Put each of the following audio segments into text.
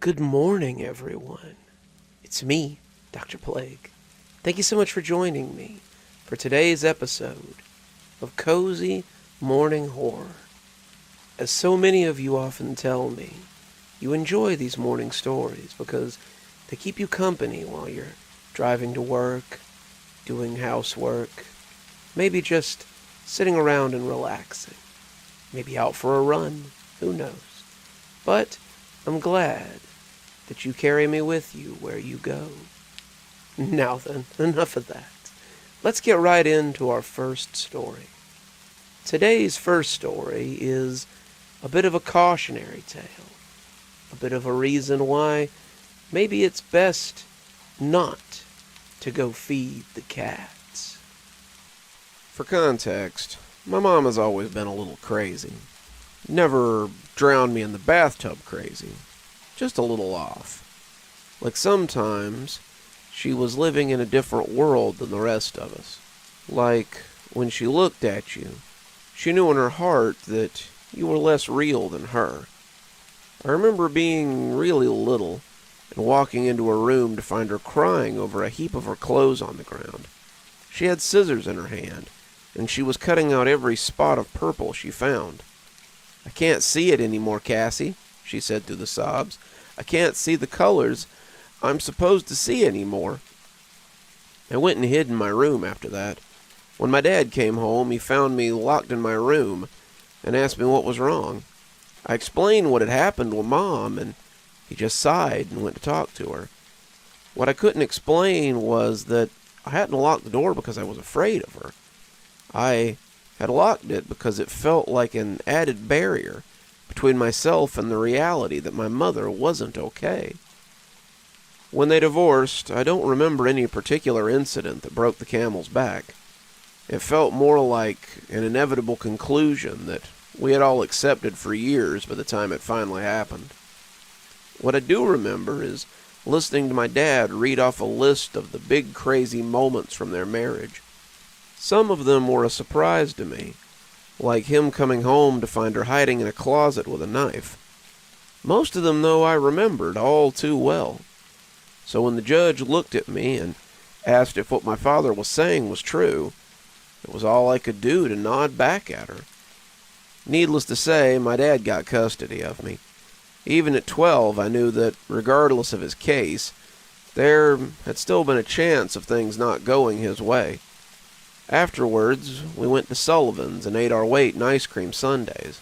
Good morning, everyone. It's me, Dr. Plague. Thank you so much for joining me for today's episode of Cozy Morning Horror. As so many of you often tell me, you enjoy these morning stories because they keep you company while you're driving to work, doing housework, maybe just sitting around and relaxing, maybe out for a run, who knows. But I'm glad that you carry me with you where you go. Now then, enough of that. Let's get right into our first story. Today's first story is a bit of a cautionary tale, a bit of a reason why maybe it's best not to go feed the cats. For context, my mom has always been a little crazy. Never drowned me in the bathtub crazy. Just a little off. Like sometimes she was living in a different world than the rest of us. Like when she looked at you, she knew in her heart that you were less real than her. I remember being really little and walking into her room to find her crying over a heap of her clothes on the ground. She had scissors in her hand, and she was cutting out every spot of purple she found. "I can't see it anymore, Cassie," she said through the sobs. "I can't see the colors I'm supposed to see anymore." I went and hid in my room after that. When my dad came home, he found me locked in my room and asked me what was wrong. I explained what had happened with Mom, and he just sighed and went to talk to her. What I couldn't explain was that I hadn't locked the door because I was afraid of her. I had locked it because it felt like an added barrier between myself and the reality that my mother wasn't okay. When they divorced, I don't remember any particular incident that broke the camel's back. It felt more like an inevitable conclusion that we had all accepted for years by the time it finally happened. What I do remember is listening to my dad read off a list of the big crazy moments from their marriage. Some of them were a surprise to me, like him coming home to find her hiding in a closet with a knife. Most of them, though, I remembered all too well. So when the judge looked at me and asked if what my father was saying was true, it was all I could do to nod back at her. Needless to say, my dad got custody of me. Even at 12, I knew that, regardless of his case, there had still been a chance of things not going his way. Afterwards, we went to Sullivan's and ate our weight in ice cream sundaes.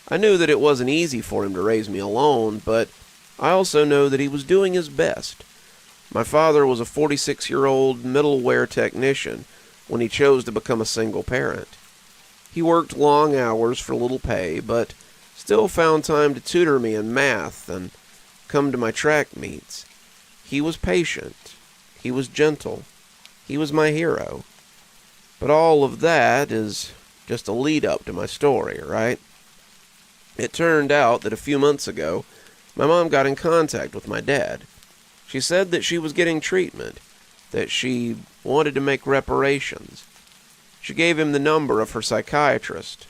I knew that it wasn't easy for him to raise me alone, but I also know that he was doing his best. My father was a 46-year-old middleware technician when he chose to become a single parent. He worked long hours for little pay, but still found time to tutor me in math and come to my track meets. He was patient. He was gentle. He was my hero. But all of that is just a lead-up to my story, right? It turned out that a few months ago, my mom got in contact with my dad. She said that she was getting treatment, that she wanted to make reparations. She gave him the number of her psychiatrist,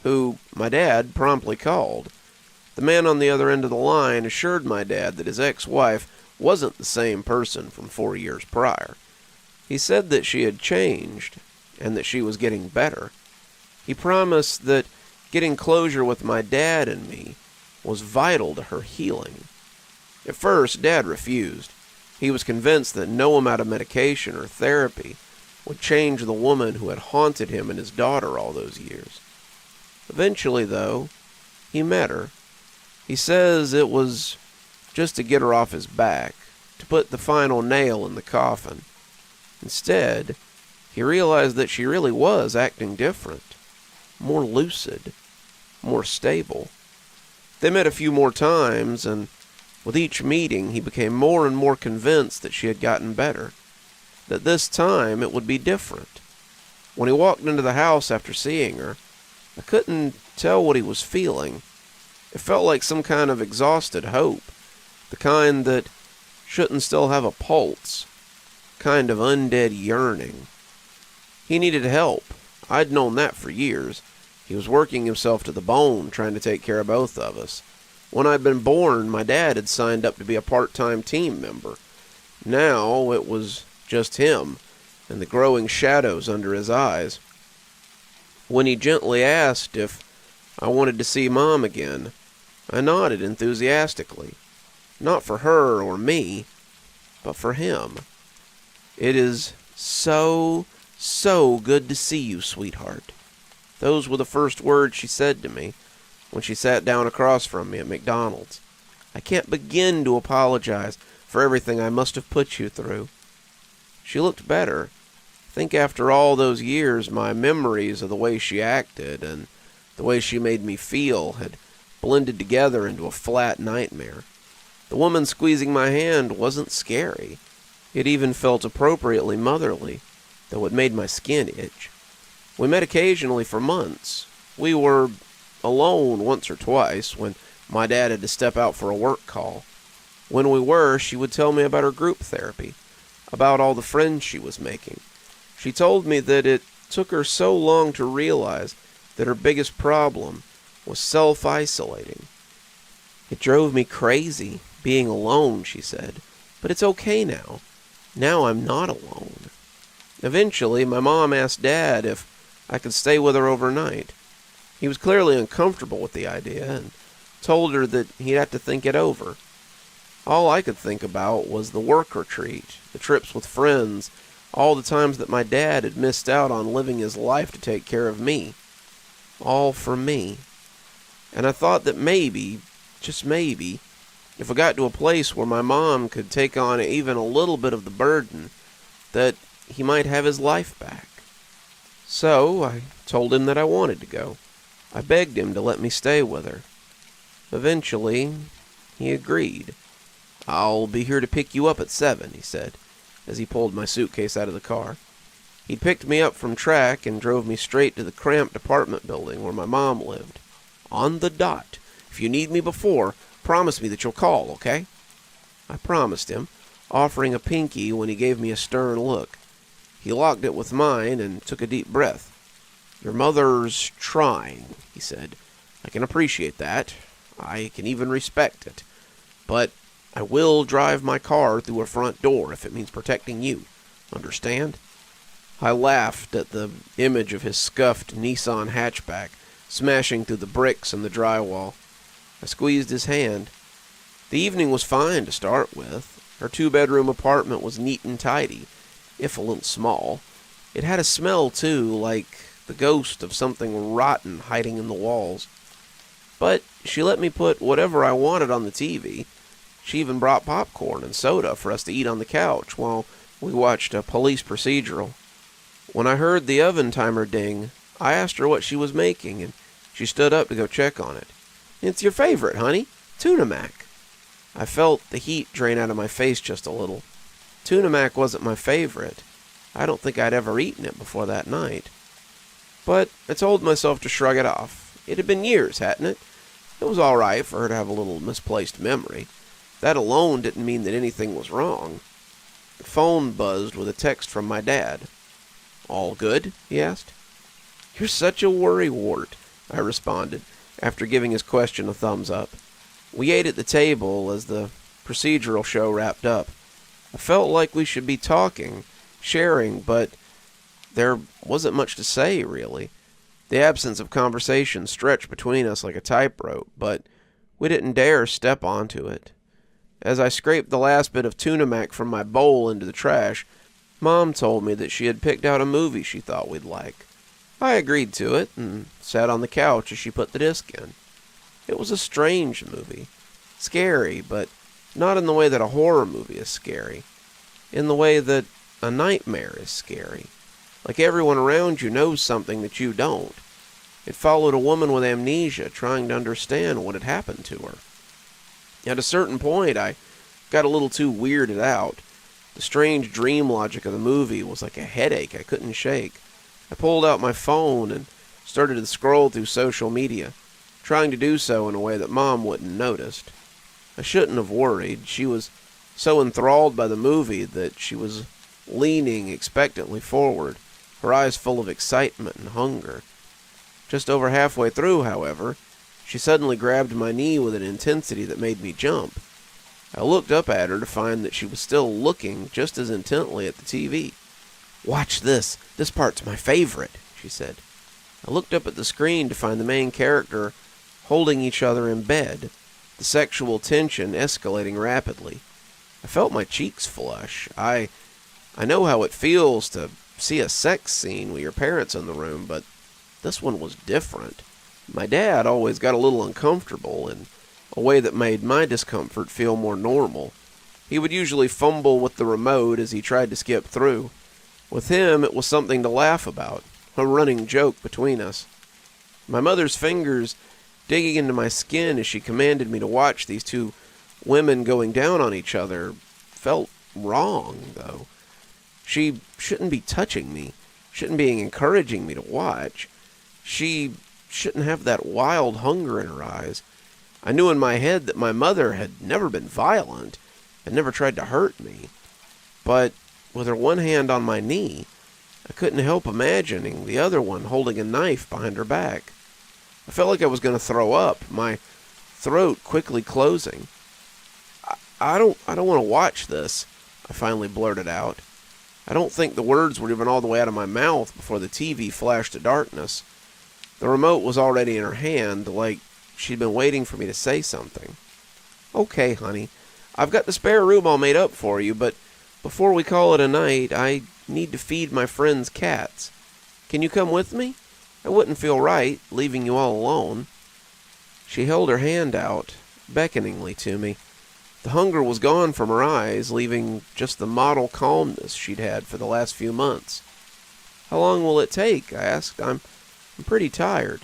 who my dad promptly called. The man on the other end of the line assured my dad that his ex-wife wasn't the same person from 4 years prior. He said that she had changed, and that she was getting better. He promised that getting closure with my dad and me was vital to her healing. At first, Dad refused. He was convinced that no amount of medication or therapy would change the woman who had haunted him and his daughter all those years. Eventually, though, he met her. He says it was just to get her off his back, to put the final nail in the coffin. Instead, he realized that she really was acting different, more lucid, more stable. They met a few more times, and with each meeting he became more and more convinced that she had gotten better, that this time it would be different. When he walked into the house after seeing her, I couldn't tell what he was feeling. It felt like some kind of exhausted hope, the kind that shouldn't still have a pulse, kind of undead yearning. He needed help. I'd known that for years. He was working himself to the bone trying to take care of both of us. When I'd been born, my dad had signed up to be a part-time team member. Now it was just him and the growing shadows under his eyes. When he gently asked if I wanted to see Mom again, I nodded enthusiastically. Not for her or me, but for him. "It is so good to see you, sweetheart." Those were the first words she said to me when she sat down across from me at McDonald's. "I can't begin to apologize for everything I must have put you through." She looked better. I think after all those years, my memories of the way she acted and the way she made me feel had blended together into a flat nightmare. The woman squeezing my hand wasn't scary. It even felt appropriately motherly, though it made my skin itch. We met occasionally for months. We were alone once or twice when my dad had to step out for a work call. When we were, she would tell me about her group therapy, about all the friends she was making. She told me that it took her so long to realize that her biggest problem was self-isolating. "It drove me crazy, being alone," she said, "but it's okay now. Now I'm not alone." Eventually, my mom asked Dad if I could stay with her overnight. He was clearly uncomfortable with the idea and told her that he'd have to think it over. All I could think about was the work retreat, the trips with friends, all the times that my dad had missed out on living his life to take care of me. All for me. And I thought that maybe, just maybe, if I got to a place where my mom could take on even a little bit of the burden, that he might have his life back. So I told him that I wanted to go. I begged him to let me stay with her. Eventually, he agreed. "I'll be here to pick you up at 7, he said, as he pulled my suitcase out of the car. He'd picked me up from track and drove me straight to the cramped apartment building where my mom lived. "On the dot. If you need me before, promise me that you'll call, okay?" I promised him, offering a pinky when he gave me a stern look. He locked it with mine and took a deep breath. "Your mother's trying," he said. "I can appreciate that. I can even respect it. But I will drive my car through her front door if it means protecting you. Understand?" I laughed at the image of his scuffed Nissan hatchback smashing through the bricks and the drywall. I squeezed his hand. The evening was fine to start with. Her 2-bedroom apartment was neat and tidy, if a little small. It had a smell, too, like the ghost of something rotten hiding in the walls. But she let me put whatever I wanted on the TV. She even brought popcorn and soda for us to eat on the couch while we watched a police procedural. When I heard the oven timer ding, I asked her what she was making, and she stood up to go check on it. "It's your favorite, honey. Tuna mac." I felt the heat drain out of my face just a little. Tuna mac wasn't my favorite. I don't think I'd ever eaten it before that night. But I told myself to shrug it off. It had been years, hadn't it? It was all right for her to have a little misplaced memory. That alone didn't mean that anything was wrong. The phone buzzed with a text from my dad. "All good?" he asked. "You're such a worrywart," I responded, after giving his question a thumbs up. We ate at the table as the procedural show wrapped up. I felt like we should be talking, sharing, but there wasn't much to say, really. The absence of conversation stretched between us like a tightrope, but we didn't dare step onto it. As I scraped the last bit of tuna mac from my bowl into the trash, Mom told me that she had picked out a movie she thought we'd like. I agreed to it and sat on the couch as she put the disc in. It was a strange movie. Scary, but not in the way that a horror movie is scary. In the way that a nightmare is scary. Like everyone around you knows something that you don't. It followed a woman with amnesia trying to understand what had happened to her. At a certain point, I got a little too weirded out. The strange dream logic of the movie was like a headache I couldn't shake. I pulled out my phone and started to scroll through social media, trying to do so in a way that Mom wouldn't noticed. I shouldn't have worried. She was so enthralled by the movie that she was leaning expectantly forward, her eyes full of excitement and hunger. Just over halfway through, however, She suddenly grabbed my knee with an intensity that made me jump. I looked up at her to find that she was still looking just as intently at the TV. "Watch this. This part's my favorite," she said. I looked up at the screen to find the main character holding each other in bed, the sexual tension escalating rapidly. I felt my cheeks flush. I know how it feels to see a sex scene with your parents in the room, but this one was different. My dad always got a little uncomfortable in a way that made my discomfort feel more normal. He would usually fumble with the remote as he tried to skip through. With him, it was something to laugh about, a running joke between us. My mother's fingers digging into my skin as she commanded me to watch these two women going down on each other felt wrong, though. She shouldn't be touching me, shouldn't be encouraging me to watch. She shouldn't have that wild hunger in her eyes. I knew in my head that my mother had never been violent, had never tried to hurt me. But with her one hand on my knee, I couldn't help imagining the other one holding a knife behind her back. I felt like I was going to throw up, my throat quickly closing. I don't want to watch this," I finally blurted out. I don't think the words were even all the way out of my mouth before the TV flashed to darkness. The remote was already in her hand, like she'd been waiting for me to say something. "Okay, honey, I've got the spare room all made up for you, but before we call it a night, I need to feed my friend's cats. Can you come with me? I wouldn't feel right, leaving you all alone." She held her hand out, beckoningly to me. The hunger was gone from her eyes, leaving just the model calmness she'd had for the last few months. "How long will it take?" I asked. I'm pretty tired."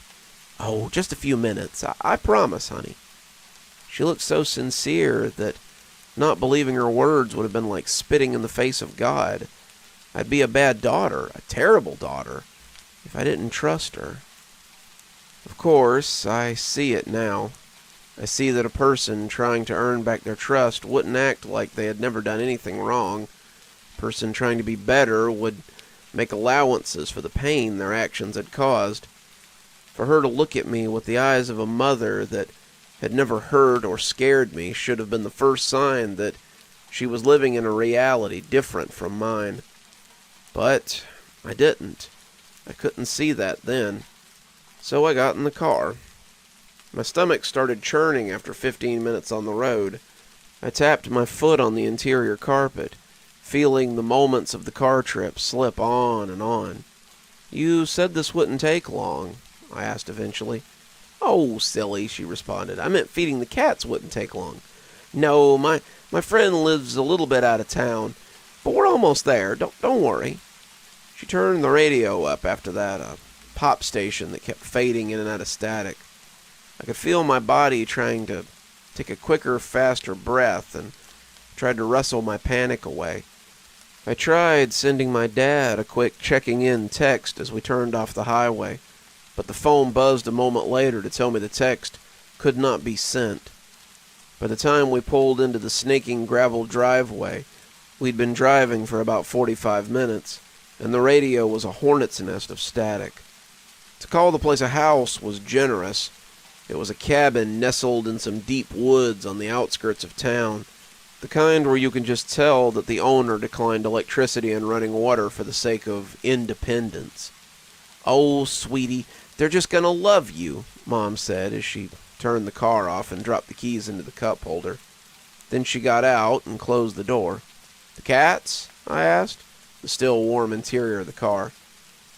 "Oh, just a few minutes. I promise, honey." She looked so sincere that not believing her words would have been like spitting in the face of God. I'd be a bad daughter, a terrible daughter, if I didn't trust her. Of course, I see it now. I see that a person trying to earn back their trust wouldn't act like they had never done anything wrong. A person trying to be better would make allowances for the pain their actions had caused. For her to look at me with the eyes of a mother that had never hurt or scared me should have been the first sign that she was living in a reality different from mine. But I didn't. I couldn't see that then. So I got in the car. My stomach started churning after 15 minutes on the road. I tapped my foot on the interior carpet, feeling the moments of the car trip slip on and on. "You said this wouldn't take long," I asked eventually. "Oh, silly," she responded. "I meant feeding the cats wouldn't take long. No, my friend lives a little bit out of town, but we're almost there. Don't worry." She turned the radio up after that, a pop station that kept fading in and out of static. I could feel my body trying to take a quicker, faster breath and tried to wrestle my panic away. I tried sending my dad a quick checking-in text as we turned off the highway, but the phone buzzed a moment later to tell me the text could not be sent. By the time we pulled into the snaking gravel driveway, we'd been driving for about 45 minutes, and the radio was a hornet's nest of static. To call the place a house was generous. It was a cabin nestled in some deep woods on the outskirts of town, the kind where you can just tell that the owner declined electricity and running water for the sake of independence. "Oh, sweetie, they're just gonna love you," Mom said as she turned the car off and dropped the keys into the cup holder. Then she got out and closed the door. "The cats?" I asked, the still warm interior of the car.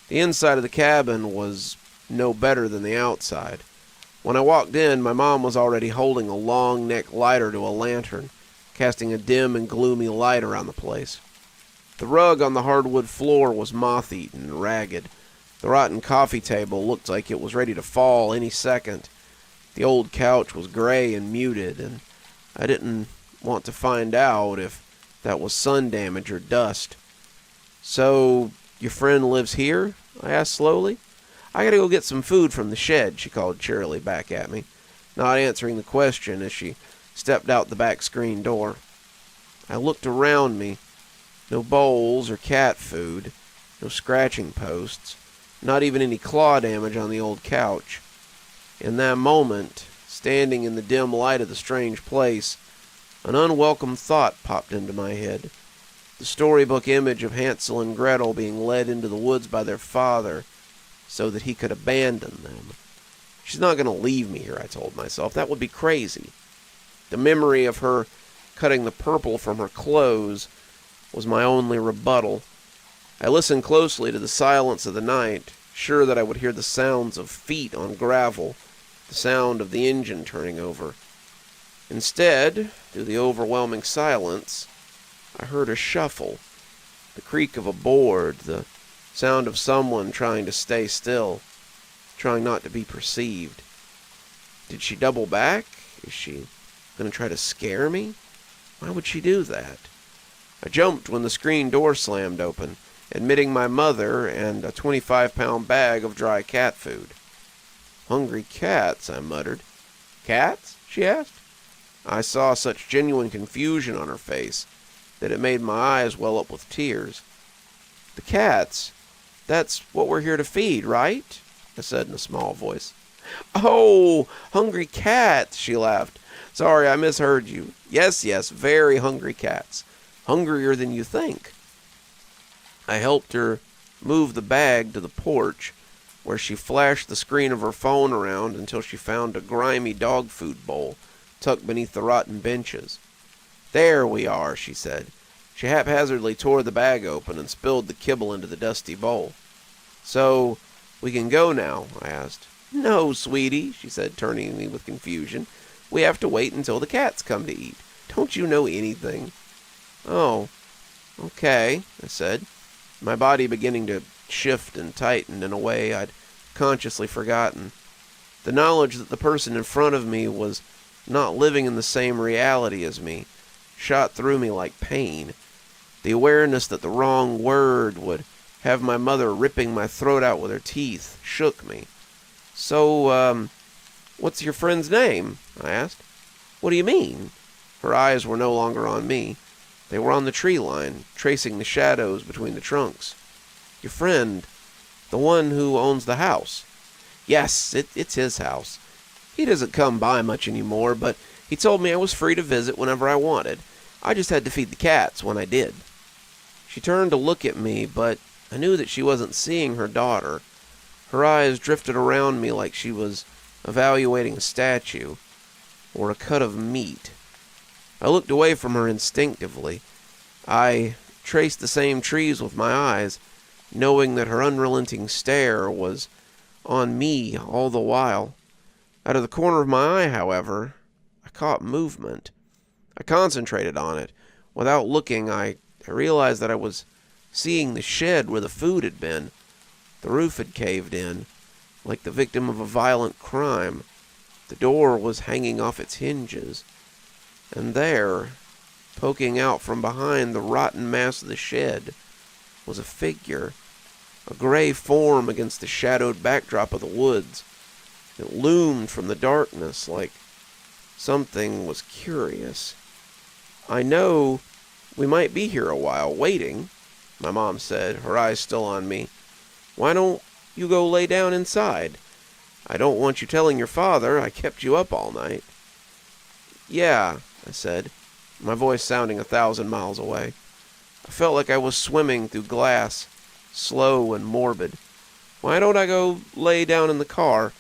The inside of the cabin was no better than the outside. When I walked in, my mom was already holding a long neck lighter to a lantern, casting a dim and gloomy light around the place. The rug on the hardwood floor was moth-eaten and ragged. The rotten coffee table looked like it was ready to fall any second. The old couch was gray and muted, and I didn't want to find out if that was sun damage or dust. "So, your friend lives here?" I asked slowly. "I gotta go get some food from the shed," she called cheerily back at me, not answering the question as she stepped out the back screen door. I looked around me. No bowls or cat food, no scratching posts, not even any claw damage on the old couch. In that moment, standing in the dim light of the strange place, an unwelcome thought popped into my head. The storybook image of Hansel and Gretel being led into the woods by their father so that he could abandon them. She's not going to leave me here, I told myself. That would be crazy. The memory of her cutting the purple from her clothes was my only rebuttal. I listened closely to the silence of the night, sure that I would hear the sounds of feet on gravel, the sound of the engine turning over. Instead, through the overwhelming silence, I heard a shuffle, the creak of a board, the sound of someone trying to stay still, trying not to be perceived. Did she double back? Is she going to try to scare me? Why would she do that? I jumped when the screen door slammed open, admitting my mother and a 25-pound bag of dry cat food. "Hungry cats," I muttered. "Cats?" she asked. I saw such genuine confusion on her face that it made my eyes well up with tears. "The cats, that's what we're here to feed, right?" I said in a small voice. "Oh, hungry cats," she laughed. "Sorry, I misheard you. Yes, very hungry cats. Hungrier than you think." I helped her move the bag to the porch, where she flashed the screen of her phone around until she found a grimy dog food bowl tucked beneath the rotten benches. "There we are," she said. She haphazardly tore the bag open and spilled the kibble into the dusty bowl. "So, we can go now?" I asked. "No, sweetie," she said, turning to me with confusion. "We have to wait until the cats come to eat. Don't you know anything?" "Oh, okay," I said, my body beginning to shift and tighten in a way I'd consciously forgotten. The knowledge that the person in front of me was not living in the same reality as me shot through me like pain. The awareness that the wrong word would have my mother ripping my throat out with her teeth shook me. "So, what's your friend's name?" I asked. "What do you mean?" Her eyes were no longer on me. They were on the tree line, tracing the shadows between the trunks. "Your friend, the one who owns the house." "Yes, it's his house. He doesn't come by much anymore, but he told me I was free to visit whenever I wanted. I just had to feed the cats when I did." She turned to look at me, but I knew that she wasn't seeing her daughter. Her eyes drifted around me like she was evaluating a statue or a cut of meat. I looked away from her instinctively. I traced the same trees with my eyes, knowing that her unrelenting stare was on me all the while. Out of the corner of my eye, however, I caught movement. I concentrated on it. Without looking, I realized that I was seeing the shed where the food had been. The roof had caved in, like the victim of a violent crime. The door was hanging off its hinges. And there, poking out from behind the rotten mass of the shed, was a figure, a gray form against the shadowed backdrop of the woods. It loomed from the darkness like something was curious. "I know we might be here a while, waiting," my mom said, her eyes still on me. "Why don't you go lay down inside? I don't want you telling your father I kept you up all night." "Yeah," I said, my voice sounding 1,000 miles away. I felt like I was swimming through glass, slow and morbid. "Why don't I go lay down in the car?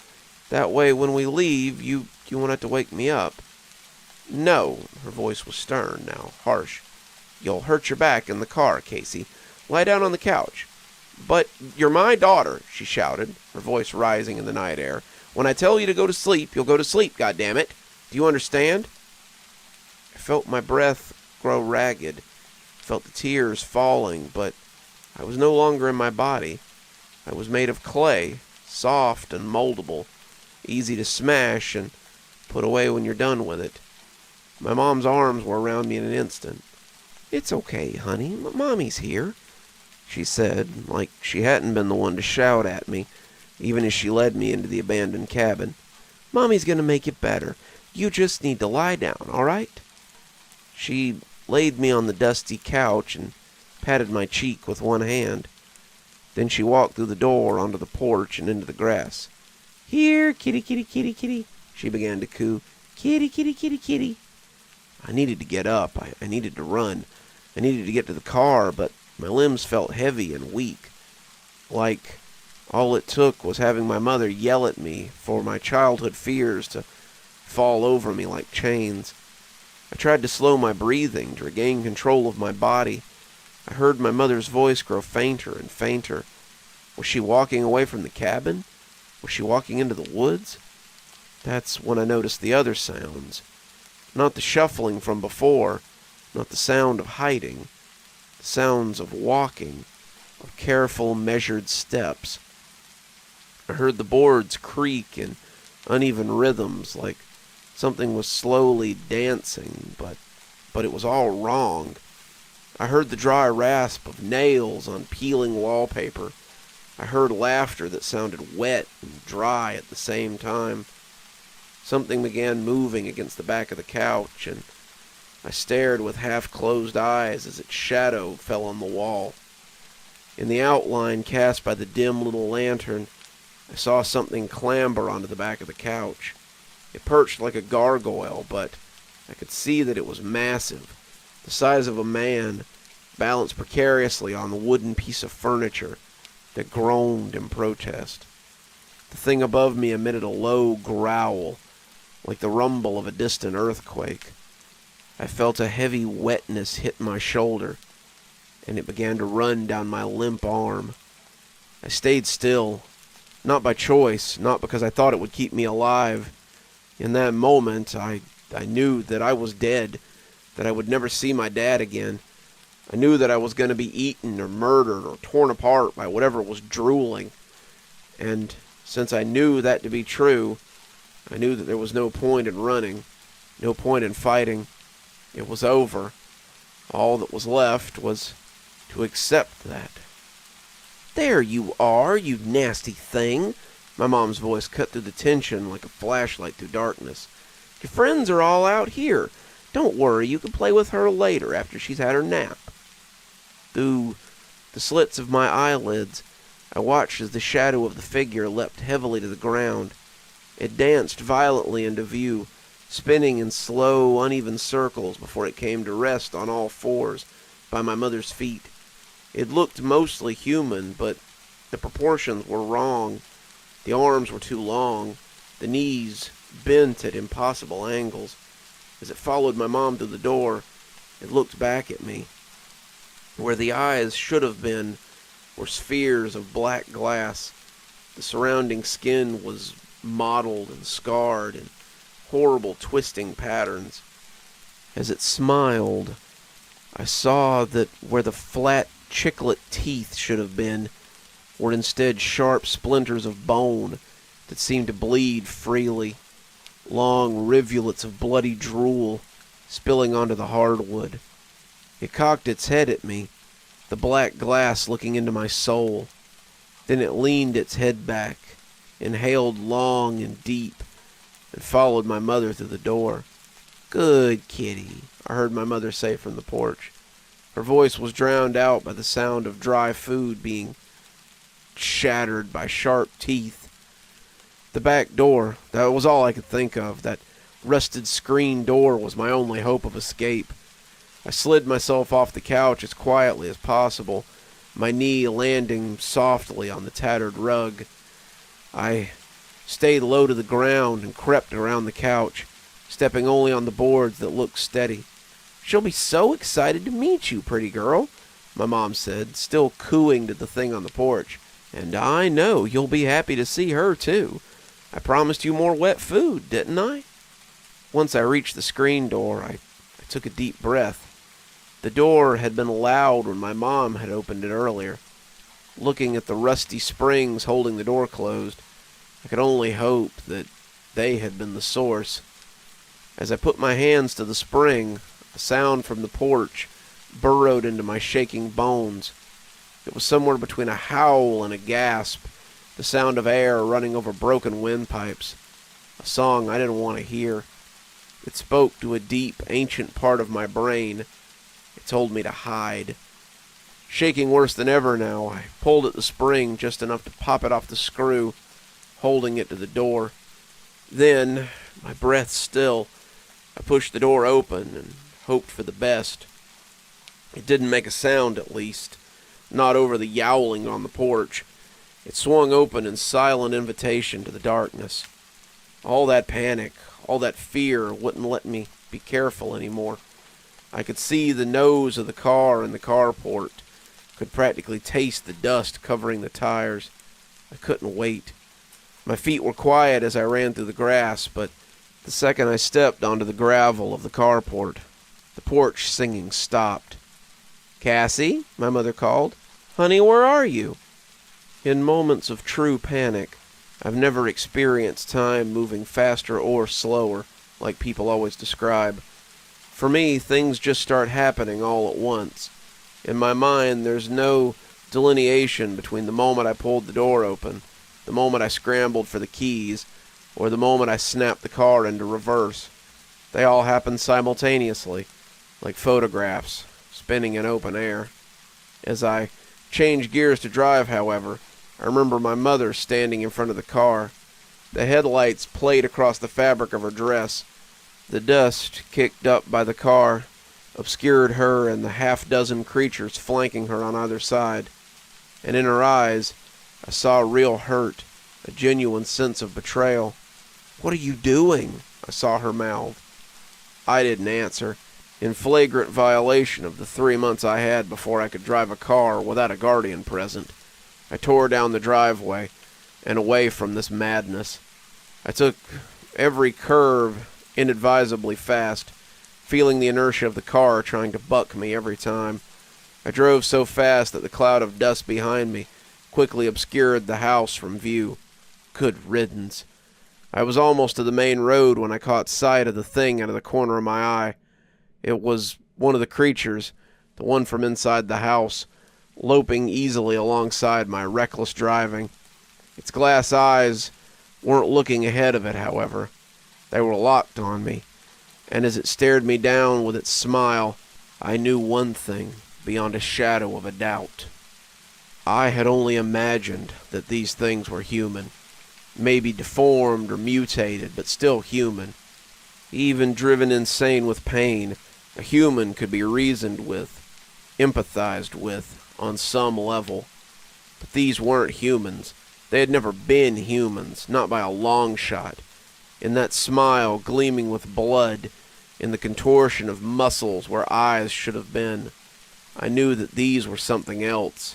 That way when we leave, you won't have to wake me up." "No," her voice was stern now, harsh. "You'll hurt your back in the car, Casey. Lie down on the couch." "But you're my daughter," she shouted, her voice rising in the night air. "When I tell you to go to sleep, you'll go to sleep, goddammit. Do you understand?" I felt my breath grow ragged, felt the tears falling, but I was no longer in my body. I was made of clay, soft and moldable, easy to smash and put away when you're done with it. My mom's arms were around me in an instant. "It's okay, honey. Mommy's here," she said, like she hadn't been the one to shout at me, even as she led me into the abandoned cabin. "Mommy's gonna make it better. You just need to lie down, all right?" She laid me on the dusty couch and patted my cheek with one hand. Then she walked through the door onto the porch and into the grass. "Here, kitty, kitty, kitty, kitty," she began to coo. "Kitty, kitty, kitty, kitty." I needed to get up. I needed to run. I needed to get to the car, but my limbs felt heavy and weak. Like all it took was having my mother yell at me for my childhood fears to fall over me like chains. I tried to slow my breathing, to regain control of my body. I heard my mother's voice grow fainter and fainter. Was she walking away from the cabin? Was she walking into the woods? That's when I noticed the other sounds. Not the shuffling from before, not the sound of hiding. The sounds of walking, of careful, measured steps. I heard the boards creak in uneven rhythms, like something was slowly dancing, but it was all wrong. I heard the dry rasp of nails on peeling wallpaper. I heard laughter that sounded wet and dry at the same time. Something began moving against the back of the couch, and I stared with half-closed eyes as its shadow fell on the wall. In the outline cast by the dim little lantern, I saw something clamber onto the back of the couch. It perched like a gargoyle, but I could see that it was massive, the size of a man, balanced precariously on the wooden piece of furniture that groaned in protest. The thing above me emitted a low growl, like the rumble of a distant earthquake. I felt a heavy wetness hit my shoulder, and it began to run down my limp arm. I stayed still, not by choice, not because I thought it would keep me alive. In that moment, I knew that I was dead, that I would never see my dad again. I knew that I was going to be eaten or murdered or torn apart by whatever was drooling. And since I knew that to be true, I knew that there was no point in running, no point in fighting. It was over. All that was left was to accept that. "There you are, you nasty thing." My mom's voice cut through the tension like a flashlight through darkness. "Your friends are all out here. Don't worry, you can play with her later after she's had her nap." Through the slits of my eyelids, I watched as the shadow of the figure leapt heavily to the ground. It danced violently into view, spinning in slow, uneven circles before it came to rest on all fours by my mother's feet. It looked mostly human, but the proportions were wrong. The arms were too long, the knees bent at impossible angles. As it followed my mom through the door, it looked back at me. Where the eyes should have been were spheres of black glass. The surrounding skin was mottled and scarred in horrible twisting patterns. As it smiled, I saw that where the flat chiclet teeth should have been were instead sharp splinters of bone that seemed to bleed freely, long rivulets of bloody drool spilling onto the hardwood. It cocked its head at me, the black glass looking into my soul. Then it leaned its head back, inhaled long and deep, and followed my mother through the door. "Good kitty," I heard my mother say from the porch. Her voice was drowned out by the sound of dry food being shattered by sharp teeth. The back door, that was all I could think of. That rusted screen door was my only hope of escape. I slid myself off the couch as quietly as possible, my knee landing softly on the tattered rug. I stayed low to the ground and crept around the couch, stepping only on the boards that looked steady. "She'll be so excited to meet you, pretty girl," my mom said, still cooing to the thing on the porch. "And I know you'll be happy to see her, too. I promised you more wet food, didn't I?" Once I reached the screen door, I took a deep breath. The door had been loud when my mom had opened it earlier. Looking at the rusty springs holding the door closed, I could only hope that they had been the source. As I put my hands to the spring, a sound from the porch burrowed into my shaking bones. It was somewhere between a howl and a gasp, the sound of air running over broken windpipes, a song I didn't want to hear. It spoke to a deep, ancient part of my brain. It told me to hide. Shaking worse than ever now, I pulled at the spring just enough to pop it off the screw. holding it to the door. Then, my breath still, I pushed the door open and hoped for the best. It didn't make a sound, at least, not over the yowling on the porch. It swung open in silent invitation to the darkness. All that panic, all that fear wouldn't let me be careful anymore. I could see the nose of the car in the carport, could practically taste the dust covering the tires. I couldn't wait. My feet were quiet as I ran through the grass, but the second I stepped onto the gravel of the carport, the porch singing stopped. "Cassie," my mother called. "Honey, where are you?" In moments of true panic, I've never experienced time moving faster or slower, like people always describe. For me, things just start happening all at once. In my mind, there's no delineation between the moment I pulled the door open, the moment I scrambled for the keys, or the moment I snapped the car into reverse. They all happen simultaneously, like photographs, spinning in open air. As I changed gears to drive, however, I remember my mother standing in front of the car. The headlights played across the fabric of her dress. The dust kicked up by the car obscured her and the half-dozen creatures flanking her on either side. And in her eyes, I saw real hurt, a genuine sense of betrayal. "What are you doing?" I saw her mouth. I didn't answer, in flagrant violation of the 3 months I had before I could drive a car without a guardian present. I tore down the driveway and away from this madness. I took every curve inadvisably fast, feeling the inertia of the car trying to buck me every time. I drove so fast that the cloud of dust behind me quickly obscured the house from view. Good riddance. I was almost to the main road when I caught sight of the thing out of the corner of my eye. It was one of the creatures, the one from inside the house, loping easily alongside my reckless driving. Its glass eyes weren't looking ahead of it, however. They were locked on me, and as it stared me down with its smile, I knew one thing beyond a shadow of a doubt. I had only imagined that these things were human, maybe deformed or mutated, but still human. Even driven insane with pain, a human could be reasoned with, empathized with, on some level. But these weren't humans. They had never been humans, not by a long shot. In that smile gleaming with blood, in the contortion of muscles where eyes should have been, I knew that these were something else,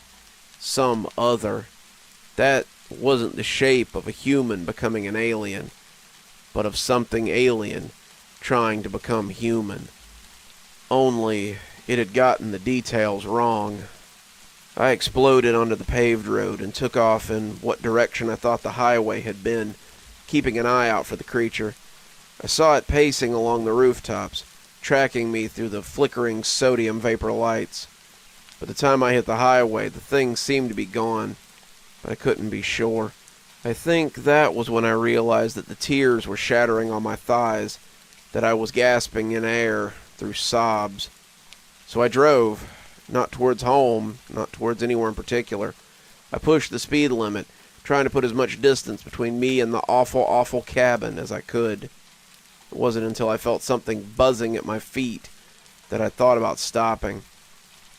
some other. That wasn't the shape of a human becoming an alien, but of something alien trying to become human. Only it had gotten the details wrong. I exploded onto the paved road and took off in what direction I thought the highway had been, keeping an eye out for the creature. I saw it pacing along the rooftops, tracking me through the flickering sodium vapor lights. By the time I hit the highway, the thing seemed to be gone, but I couldn't be sure. I think that was when I realized that the tears were shattering on my thighs, that I was gasping in air through sobs. So I drove, not towards home, not towards anywhere in particular. I pushed the speed limit, trying to put as much distance between me and the awful, awful cabin as I could. It wasn't until I felt something buzzing at my feet that I thought about stopping.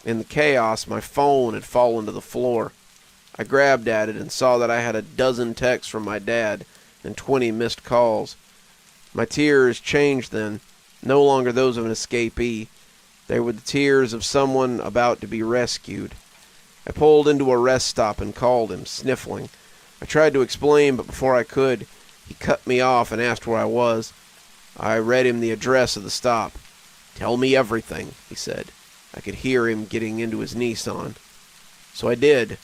In the chaos, my phone had fallen to the floor. I grabbed at it and saw that I had a dozen texts from my dad and 20 missed calls. My tears changed then, no longer those of an escapee. They were the tears of someone about to be rescued. I pulled into a rest stop and called him, sniffling. I tried to explain, but before I could, he cut me off and asked where I was. I read him the address of the stop. "Tell me everything," he said. I could hear him getting into his Nissan. So I did.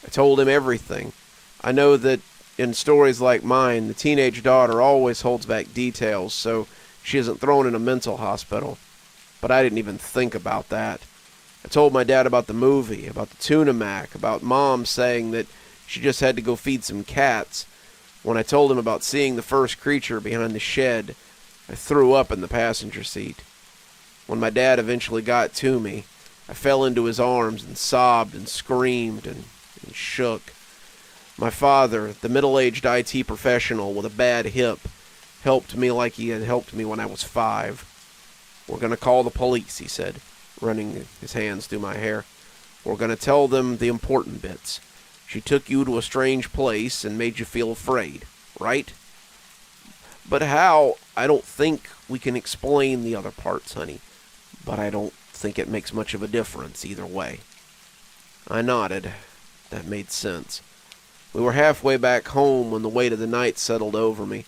I told him everything. I know that in stories like mine, the teenage daughter always holds back details, so she isn't thrown in a mental hospital. But I didn't even think about that. I told my dad about the movie, about the tuna mac, about Mom saying that she just had to go feed some cats. When I told him about seeing the first creature behind the shed, I threw up in the passenger seat. When my dad eventually got to me, I fell into his arms and sobbed and screamed and shook. My father, the middle-aged IT professional with a bad hip, helped me like he had helped me when I was 5. "We're going to call the police," he said, running his hands through my hair. "We're going to tell them the important bits. She took you to a strange place and made you feel afraid, right?" "But how? I don't think we can explain the other parts, honey. But I don't think it makes much of a difference either way." I nodded. That made sense. We were halfway back home when the weight of the night settled over me,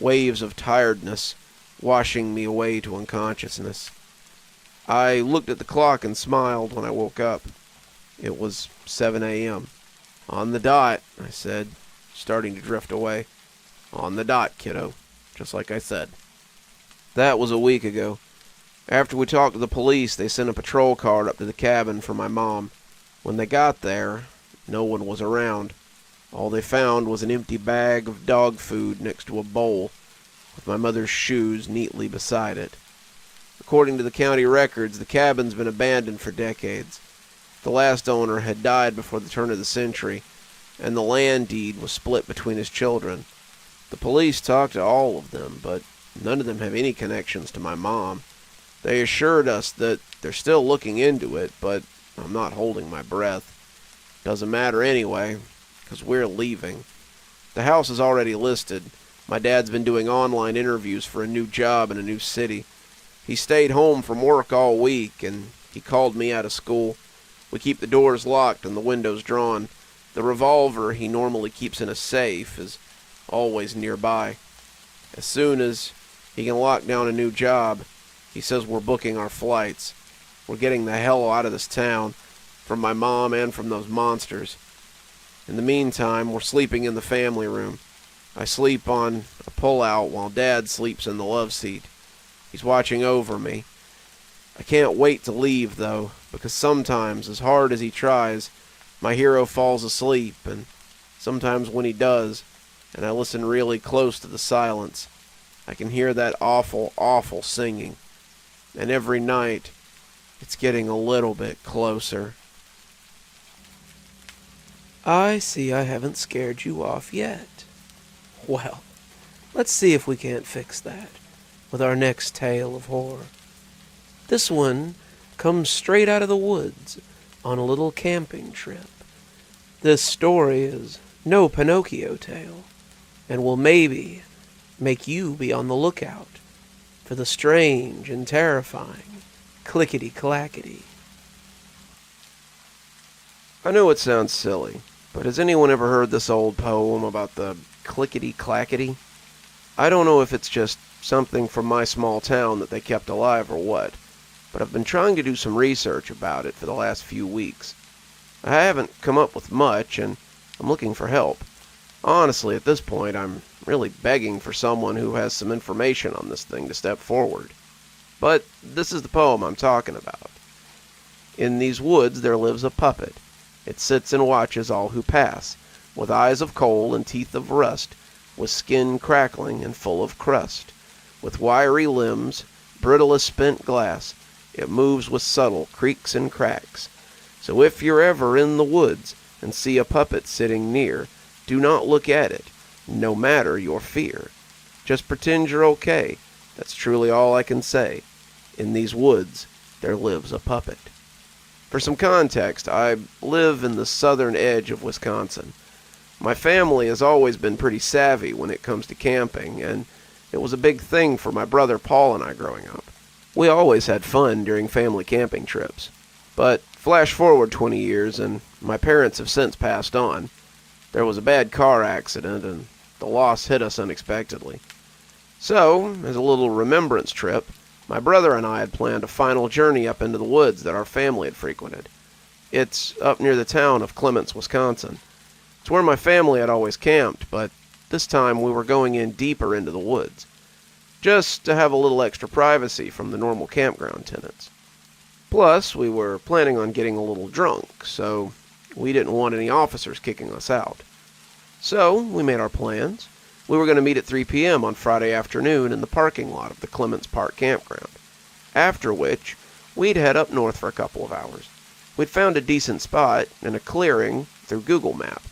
waves of tiredness washing me away to unconsciousness. I looked at the clock and smiled when I woke up. It was 7 a.m. "On the dot," I said, starting to drift away. "On the dot, kiddo, just like I said." That was a week ago. After we talked to the police, they sent a patrol car up to the cabin for my mom. When they got there, no one was around. All they found was an empty bag of dog food next to a bowl, with my mother's shoes neatly beside it. According to the county records, the cabin's been abandoned for decades. The last owner had died before the turn of the century, and the land deed was split between his children. The police talked to all of them, but none of them have any connections to my mom. They assured us that they're still looking into it, but I'm not holding my breath. Doesn't matter anyway, because we're leaving. The house is already listed. My dad's been doing online interviews for a new job in a new city. He stayed home from work all week, and he called me out of school. We keep the doors locked and the windows drawn. The revolver he normally keeps in a safe is always nearby. As soon as he can lock down a new job, he says we're booking our flights. We're getting the hell out of this town, from my mom and from those monsters. In the meantime, we're sleeping in the family room. I sleep on a pull-out while Dad sleeps in the love seat. He's watching over me. I can't wait to leave, though, because sometimes, as hard as he tries, my hero falls asleep, and sometimes when he does, and I listen really close to the silence, I can hear that awful, awful singing. And every night, it's getting a little bit closer. I see I haven't scared you off yet. Well, let's see if we can't fix that with our next tale of horror. This one comes straight out of the woods on a little camping trip. This story is no Pinocchio tale, and will maybe make you be on the lookout for the strange and terrifying Clickity-Clackity. I know it sounds silly, but has anyone ever heard this old poem about the Clickity-Clackity? I don't know if it's just something from my small town that they kept alive or what, but I've been trying to do some research about it for the last few weeks. I haven't come up with much, and I'm looking for help. Honestly, at this point, I'm really begging for someone who has some information on this thing to step forward. But this is the poem I'm talking about. In these woods there lives a puppet. It sits and watches all who pass, with eyes of coal and teeth of rust, with skin crackling and full of crust. With wiry limbs, brittle as spent glass, it moves with subtle creaks and cracks. So if you're ever in the woods and see a puppet sitting near, do not look at it, no matter your fear. Just pretend you're okay. That's truly all I can say. In these woods, there lives a puppet. For some context, I live in the southern edge of Wisconsin. My family has always been pretty savvy when it comes to camping, and it was a big thing for my brother Paul and I growing up. We always had fun during family camping trips. But flash forward 20 years, and my parents have since passed on. There was a bad car accident, and the loss hit us unexpectedly. So, as a little remembrance trip, my brother and I had planned a final journey up into the woods that our family had frequented. It's up near the town of Clements, Wisconsin. It's where my family had always camped, but this time we were going in deeper into the woods, just to have a little extra privacy from the normal campground tenants. Plus, we were planning on getting a little drunk, so we didn't want any officers kicking us out. So, we made our plans. We were going to meet at 3 p.m. on Friday afternoon in the parking lot of the Clements Park campground, after which we'd head up north for a couple of hours. We'd found a decent spot in a clearing through Google Map,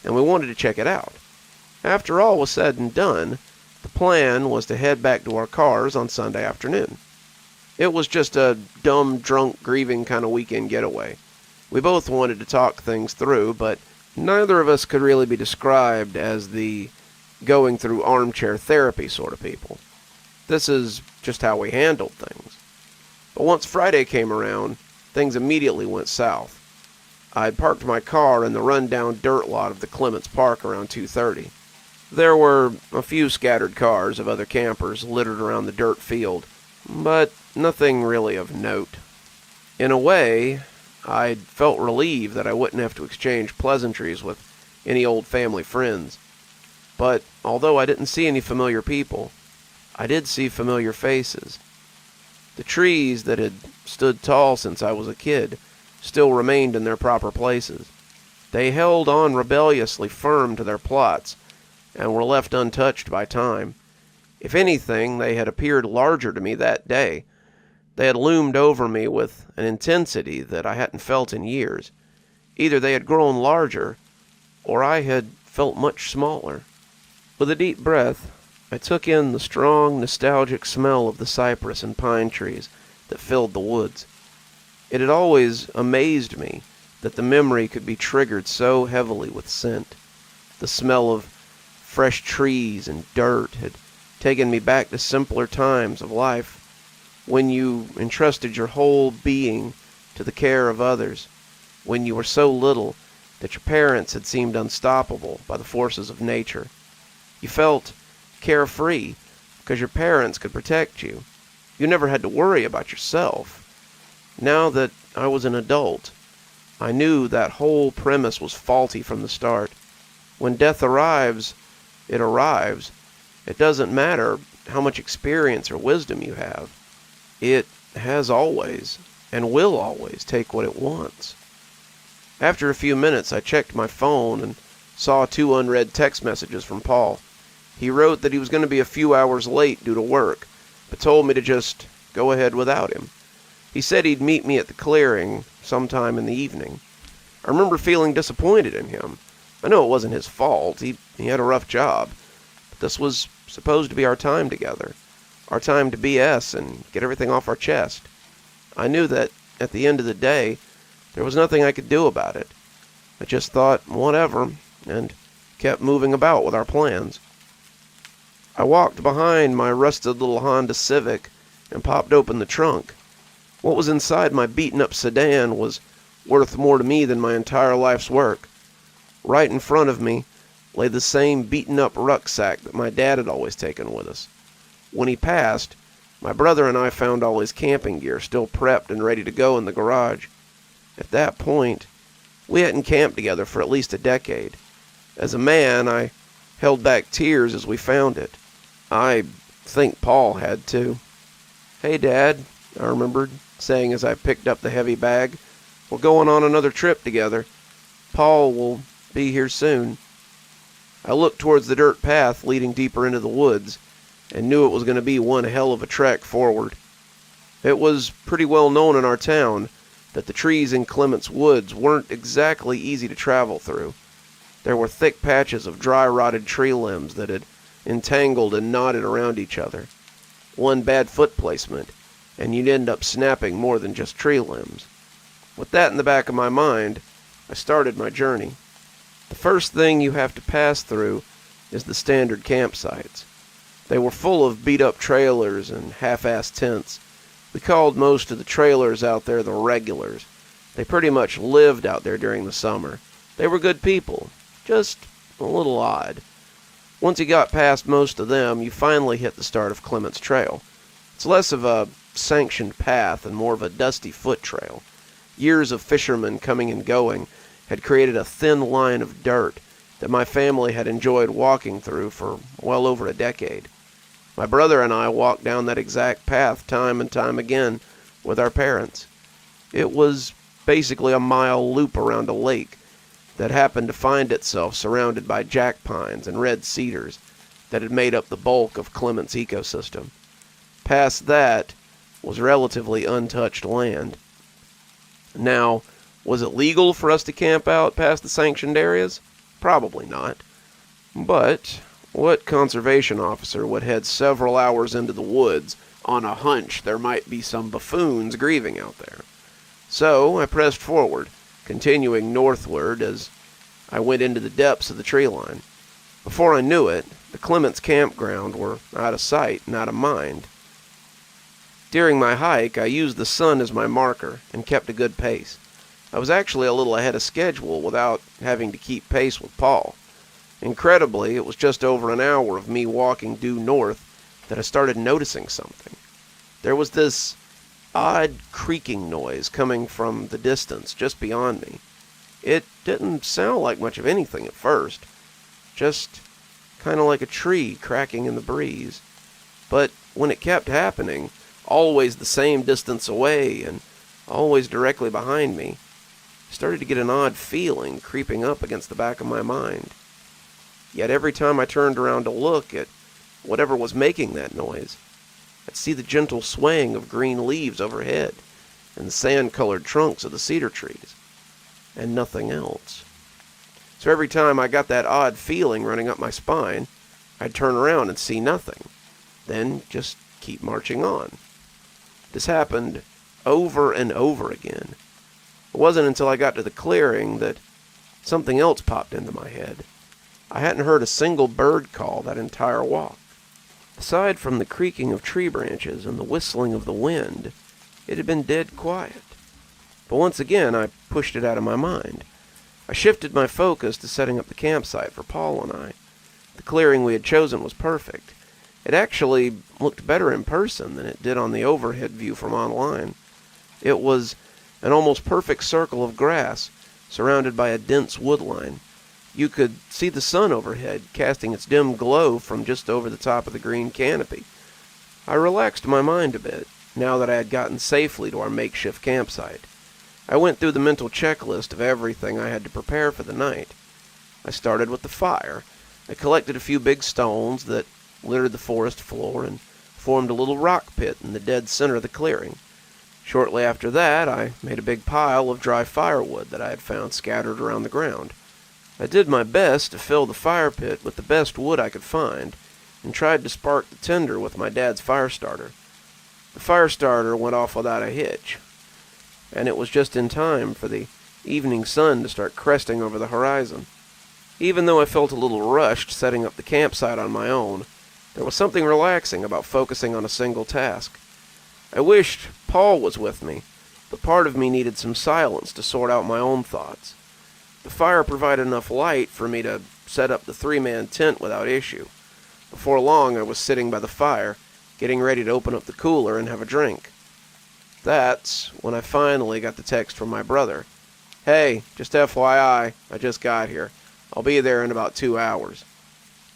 and we wanted to check it out. After all was said and done, the plan was to head back to our cars on Sunday afternoon. It was just a dumb, drunk, grieving kind of weekend getaway. We both wanted to talk things through, but neither of us could really be described as the going through armchair therapy sort of people. This is just how we handled things. But once Friday came around, things immediately went south. I'd parked my car in the run-down dirt lot of the Clements Park around 2:30. There were a few scattered cars of other campers littered around the dirt field, but nothing really of note. In a way, I felt relieved that I wouldn't have to exchange pleasantries with any old family friends. But although I didn't see any familiar people, I did see familiar faces. The trees that had stood tall since I was a kid still remained in their proper places. They held on rebelliously firm to their plots and were left untouched by time. If anything, they had appeared larger to me that day. They had loomed over me with an intensity that I hadn't felt in years. Either they had grown larger, or I had felt much smaller. With a deep breath, I took in the strong, nostalgic smell of the cypress and pine trees that filled the woods. It had always amazed me that the memory could be triggered so heavily with scent. The smell of fresh trees and dirt had taken me back to simpler times of life, when you entrusted your whole being to the care of others, when you were so little that your parents had seemed unstoppable by the forces of nature. You felt carefree because your parents could protect you. You never had to worry about yourself. Now that I was an adult, I knew that whole premise was faulty from the start. When death arrives, it arrives. It doesn't matter how much experience or wisdom you have. It has always, and will always, take what it wants. After a few minutes, I checked my phone and saw 2 unread text messages from Paul. He wrote that he was going to be a few hours late due to work, but told me to just go ahead without him. He said he'd meet me at the clearing sometime in the evening. I remember feeling disappointed in him. I know it wasn't his fault. He had a rough job. But this was supposed to be our time together. Our time to BS and get everything off our chest. I knew that at the end of the day, there was nothing I could do about it. I just thought, whatever, and kept moving about with our plans. I walked behind my rusted little Honda Civic and popped open the trunk. What was inside my beaten-up sedan was worth more to me than my entire life's work. Right in front of me lay the same beaten-up rucksack that my dad had always taken with us. When he passed, my brother and I found all his camping gear still prepped and ready to go in the garage. At that point, we hadn't camped together for at least a decade. As a man, I held back tears as we found it. I think Paul had too. "Hey, Dad," I remembered saying as I picked up the heavy bag. "We're going on another trip together. Paul will be here soon." I looked towards the dirt path leading deeper into the woods and knew it was going to be one hell of a trek forward. It was pretty well known in our town that the trees in Clements Woods weren't exactly easy to travel through. There were thick patches of dry, rotted tree limbs that had entangled and knotted around each other. One bad foot placement, and you'd end up snapping more than just tree limbs. With that in the back of my mind, I started my journey. The first thing you have to pass through is the standard campsites. They were full of beat-up trailers and half-assed tents. We called most of the trailers out there the regulars. They pretty much lived out there during the summer. They were good people, just a little odd. Once you got past most of them, you finally hit the start of Clements Trail. It's less of a sanctioned path and more of a dusty foot trail. Years of fishermen coming and going had created a thin line of dirt that my family had enjoyed walking through for well over a decade. My brother and I walked down that exact path time and time again with our parents. It was basically a mile loop around a lake that happened to find itself surrounded by jack pines and red cedars that had made up the bulk of Clements' ecosystem. Past that was relatively untouched land. Now, was it legal for us to camp out past the sanctioned areas? Probably not. But what conservation officer would head several hours into the woods on a hunch there might be some buffoons grieving out there? So I pressed forward, continuing northward as I went into the depths of the tree line. Before I knew it, the Clements campground were out of sight and out of mind. During my hike, I used the sun as my marker and kept a good pace. I was actually a little ahead of schedule without having to keep pace with Paul. Incredibly, it was just over an hour of me walking due north that I started noticing something. There was this odd creaking noise coming from the distance just beyond me. It didn't sound like much of anything at first, just kind of like a tree cracking in the breeze. But when it kept happening, always the same distance away and always directly behind me, I started to get an odd feeling creeping up against the back of my mind. Yet every time I turned around to look at whatever was making that noise, I'd see the gentle swaying of green leaves overhead and the sand-colored trunks of the cedar trees, and nothing else. So every time I got that odd feeling running up my spine, I'd turn around and see nothing, then just keep marching on. This happened over and over again. It wasn't until I got to the clearing that something else popped into my head. I hadn't heard a single bird call that entire walk. Aside from the creaking of tree branches and the whistling of the wind, it had been dead quiet. But once again, I pushed it out of my mind. I shifted my focus to setting up the campsite for Paul and I. The clearing we had chosen was perfect. It actually looked better in person than it did on the overhead view from online. It was an almost perfect circle of grass, surrounded by a dense woodline. You could see the sun overhead, casting its dim glow from just over the top of the green canopy. I relaxed my mind a bit, now that I had gotten safely to our makeshift campsite. I went through the mental checklist of everything I had to prepare for the night. I started with the fire. I collected a few big stones that littered the forest floor and formed a little rock pit in the dead center of the clearing. Shortly after that, I made a big pile of dry firewood that I had found scattered around the ground. I did my best to fill the fire pit with the best wood I could find, and tried to spark the tinder with my dad's fire starter. The fire starter went off without a hitch, and it was just in time for the evening sun to start cresting over the horizon. Even though I felt a little rushed setting up the campsite on my own, there was something relaxing about focusing on a single task. I wished Paul was with me, but part of me needed some silence to sort out my own thoughts. The fire provided enough light for me to set up the three-man tent without issue. Before long, I was sitting by the fire, getting ready to open up the cooler and have a drink. That's when I finally got the text from my brother. "Hey, just FYI, I just got here. I'll be there in about 2 hours."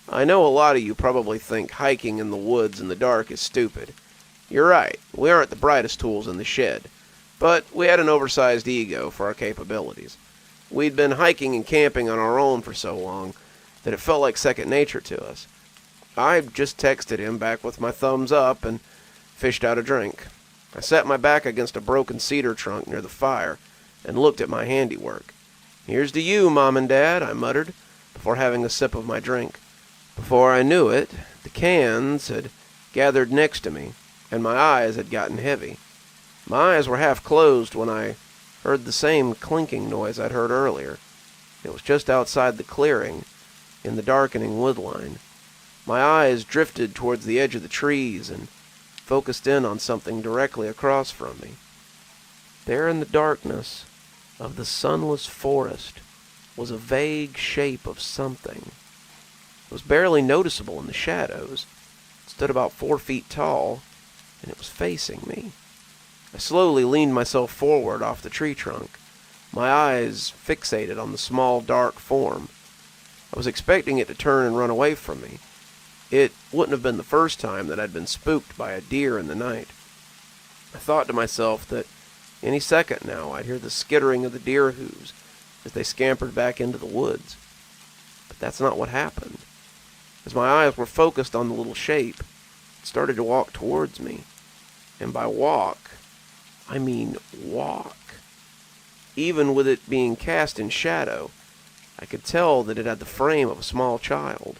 I know a lot of you probably think hiking in the woods in the dark is stupid. You're right, we aren't the brightest tools in the shed, but we had an oversized ego for our capabilities. We'd been hiking and camping on our own for so long that it felt like second nature to us. I just texted him back with my thumbs up and fished out a drink. I sat my back against a broken cedar trunk near the fire and looked at my handiwork. "Here's to you, Mom and Dad," I muttered, before having a sip of my drink. Before I knew it, the cans had gathered next to me, and my eyes had gotten heavy. My eyes were half closed when I heard the same clinking noise I'd heard earlier. It was just outside the clearing, in the darkening woodline. My eyes drifted towards the edge of the trees and focused in on something directly across from me. There in the darkness of the sunless forest was a vague shape of something. It was barely noticeable in the shadows. It stood about 4 feet tall, and it was facing me. I slowly leaned myself forward off the tree trunk, my eyes fixated on the small, dark form. I was expecting it to turn and run away from me. It wouldn't have been the first time that I'd been spooked by a deer in the night. I thought to myself that any second now I'd hear the skittering of the deer hooves as they scampered back into the woods. But that's not what happened. As my eyes were focused on the little shape, it started to walk towards me. And by walk, I mean walk. Even with it being cast in shadow, I could tell that it had the frame of a small child.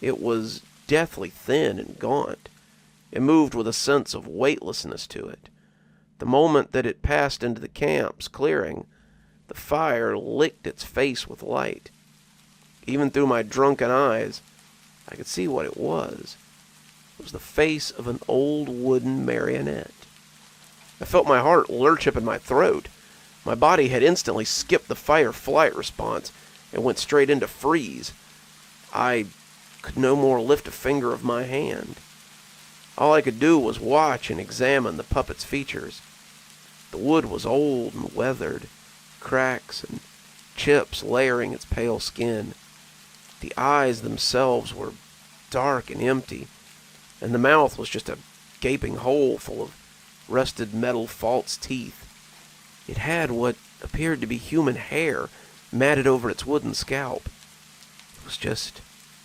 It was deathly thin and gaunt. It moved with a sense of weightlessness to it. The moment that it passed into the camp's clearing, the fire licked its face with light. Even through my drunken eyes, I could see what it was. It was the face of an old wooden marionette. I felt my heart lurch up in my throat. My body had instantly skipped the fight-or-flight response and went straight into freeze. I could no more lift a finger of my hand. All I could do was watch and examine the puppet's features. The wood was old and weathered, cracks and chips layering its pale skin. The eyes themselves were dark and empty, and the mouth was just a gaping hole full of rusted metal false teeth. It had what appeared to be human hair matted over its wooden scalp. It was just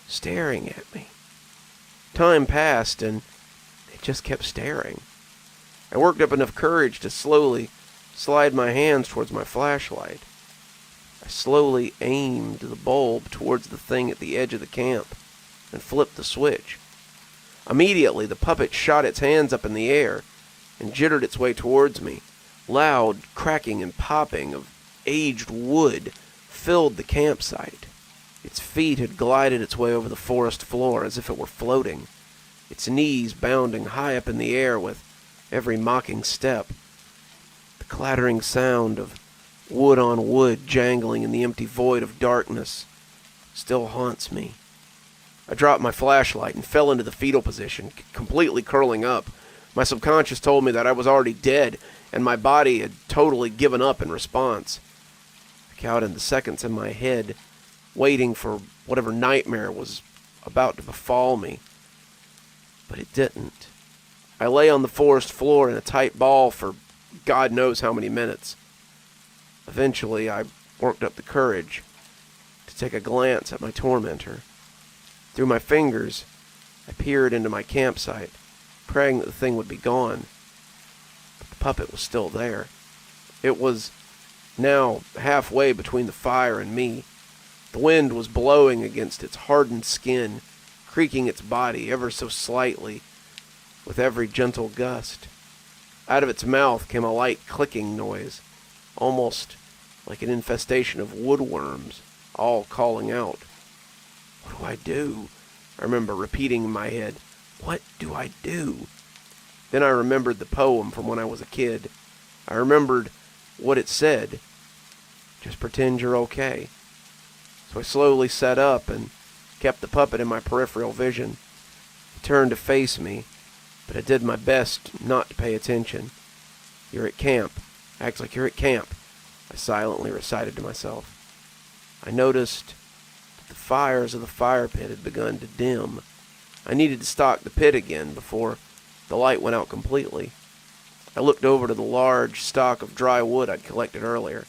staring at me. Time passed, and it just kept staring. I worked up enough courage to slowly slide my hands towards my flashlight. I slowly aimed the bulb towards the thing at the edge of the camp and flipped the switch. Immediately, the puppet shot its hands up in the air and jittered its way towards me. Loud cracking and popping of aged wood filled the campsite. Its feet had glided its way over the forest floor as if it were floating, its knees bounding high up in the air with every mocking step. The clattering sound of wood on wood jangling in the empty void of darkness still haunts me. I dropped my flashlight and fell into the fetal position, completely curling up. My subconscious told me that I was already dead, and my body had totally given up in response. I counted the seconds in my head, waiting for whatever nightmare was about to befall me. But it didn't. I lay on the forest floor in a tight ball for God knows how many minutes. Eventually, I worked up the courage to take a glance at my tormentor. Through my fingers, I peered into my campsite, praying that the thing would be gone. But the puppet was still there. It was now halfway between the fire and me. The wind was blowing against its hardened skin, creaking its body ever so slightly with every gentle gust. Out of its mouth came a light clicking noise, almost like an infestation of woodworms, all calling out. What do I do? I remember repeating in my head, what do I do? Then I remembered the poem from when I was a kid. I remembered what it said. Just pretend you're okay. So I slowly sat up and kept the puppet in my peripheral vision. It turned to face me, but I did my best not to pay attention. You're at camp. Act like you're at camp, I silently recited to myself. I noticed that the fires of the fire pit had begun to dim. I needed to stock the pit again before the light went out completely. I looked over to the large stock of dry wood I'd collected earlier.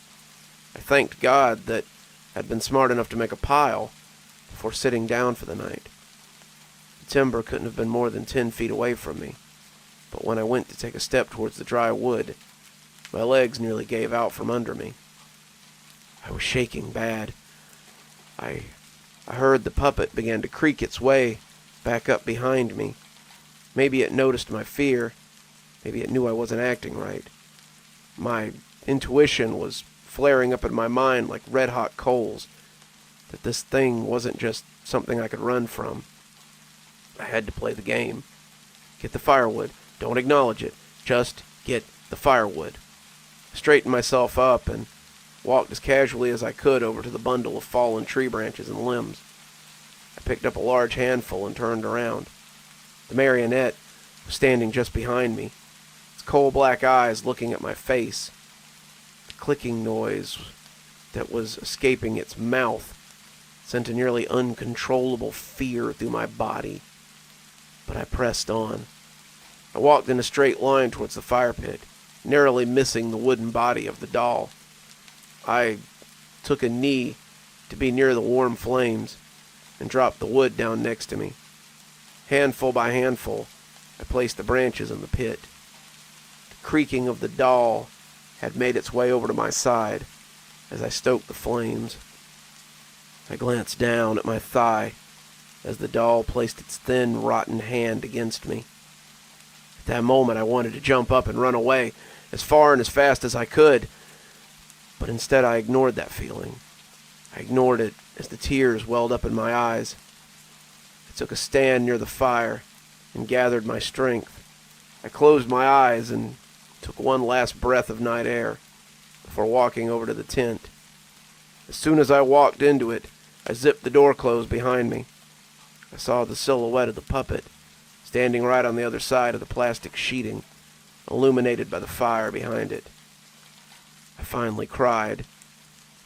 I thanked God that I'd been smart enough to make a pile before sitting down for the night. The timber couldn't have been more than 10 feet away from me, but when I went to take a step towards the dry wood, my legs nearly gave out from under me. I was shaking bad. I heard the puppet begin to creak its way back up behind me. Maybe it noticed my fear. Maybe it knew I wasn't acting right. My intuition was flaring up in my mind like red-hot coals, that this thing wasn't just something I could run from. I had to play the game. Get the firewood. Don't acknowledge it. Just get the firewood. I straightened myself up and walked as casually as I could over to the bundle of fallen tree branches and limbs. I picked up a large handful and turned around. The marionette was standing just behind me, its coal-black eyes looking at my face. The clicking noise that was escaping its mouth sent a nearly uncontrollable fear through my body. But I pressed on. I walked in a straight line towards the fire pit, narrowly missing the wooden body of the doll. I took a knee to be near the warm flames and dropped the wood down next to me. Handful by handful, I placed the branches in the pit. The creaking of the doll had made its way over to my side as I stoked the flames. I glanced down at my thigh as the doll placed its thin, rotten hand against me. At that moment, I wanted to jump up and run away as far and as fast as I could, but instead I ignored that feeling. I ignored it as the tears welled up in my eyes. I took a stand near the fire and gathered my strength. I closed my eyes and took one last breath of night air before walking over to the tent. As soon as I walked into it, I zipped the door closed behind me. I saw the silhouette of the puppet standing right on the other side of the plastic sheeting, illuminated by the fire behind it. I finally cried.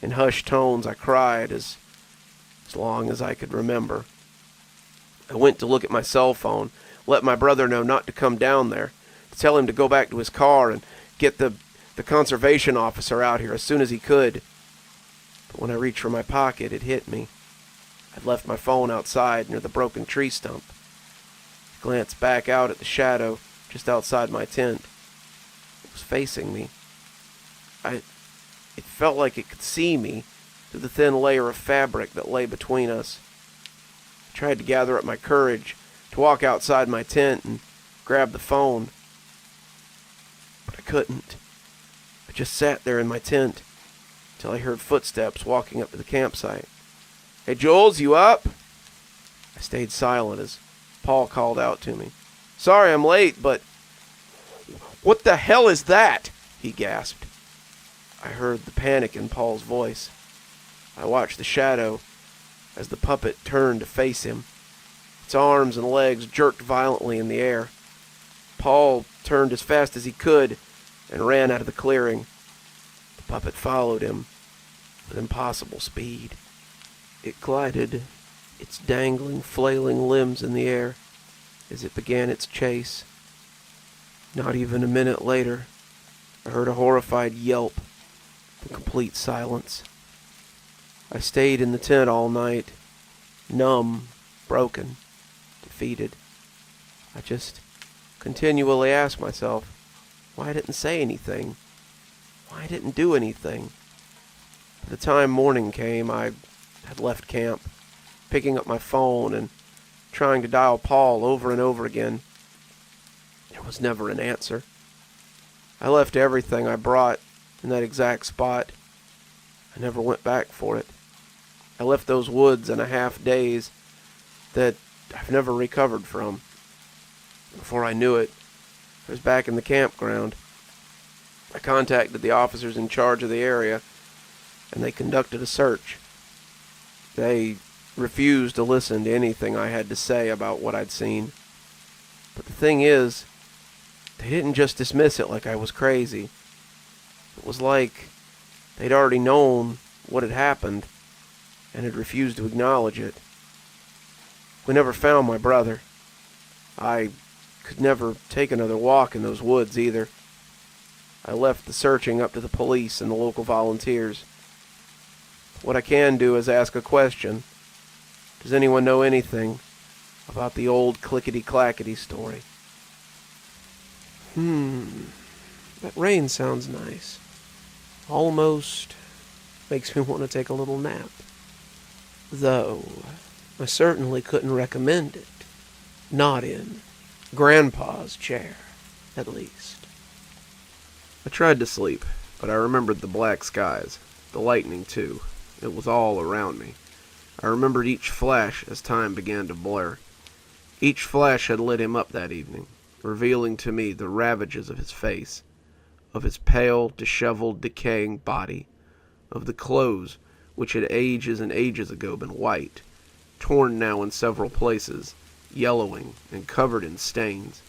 In hushed tones, I cried as long as I could remember. I went to look at my cell phone, let my brother know not to come down there, to tell him to go back to his car and get the conservation officer out here as soon as he could. But when I reached for my pocket, it hit me. I'd left my phone outside near the broken tree stump. I glanced back out at the shadow just outside my tent. It was facing me. It felt like it could see me through the thin layer of fabric that lay between us. I tried to gather up my courage to walk outside my tent and grab the phone, but I couldn't. I just sat there in my tent until I heard footsteps walking up to the campsite. "Hey, Jules, you up?" I stayed silent as Paul called out to me. "Sorry I'm late, but..." "What the hell is that?" he gasped. I heard the panic in Paul's voice. I watched the shadow as the puppet turned to face him. Its arms and legs jerked violently in the air. Paul turned as fast as he could and ran out of the clearing. The puppet followed him with impossible speed. It glided, its dangling, flailing limbs in the air as it began its chase. Not even a minute later, I heard a horrified yelp and complete silence. I stayed in the tent all night, numb, broken, defeated. I just continually asked myself why I didn't say anything, why I didn't do anything. By the time morning came, I had left camp, picking up my phone and trying to dial Paul over and over again. There was never an answer. I left everything I brought in that exact spot. I never went back for it. I left those woods in a half daze that I've never recovered from. Before I knew it, I was back in the campground. I contacted the officers in charge of the area, and they conducted a search. They refused to listen to anything I had to say about what I'd seen. But the thing is, they didn't just dismiss it like I was crazy. It was like they'd already known what had happened and had refused to acknowledge it. We never found my brother. I could never take another walk in those woods either. I left the searching up to the police and the local volunteers. What I can do is ask a question. Does anyone know anything about the old Clickity-Clackity story? That rain sounds nice. Almost makes me want to take a little nap. Though, I certainly couldn't recommend it. Not in Grandpa's chair, at least. I tried to sleep, but I remembered the black skies, the lightning too. It was all around me. I remembered each flash as time began to blur. Each flash had lit him up that evening, revealing to me the ravages of his face, of his pale, disheveled, decaying body, of the clothes which had ages and ages ago been white, torn now in several places, yellowing and covered in stains.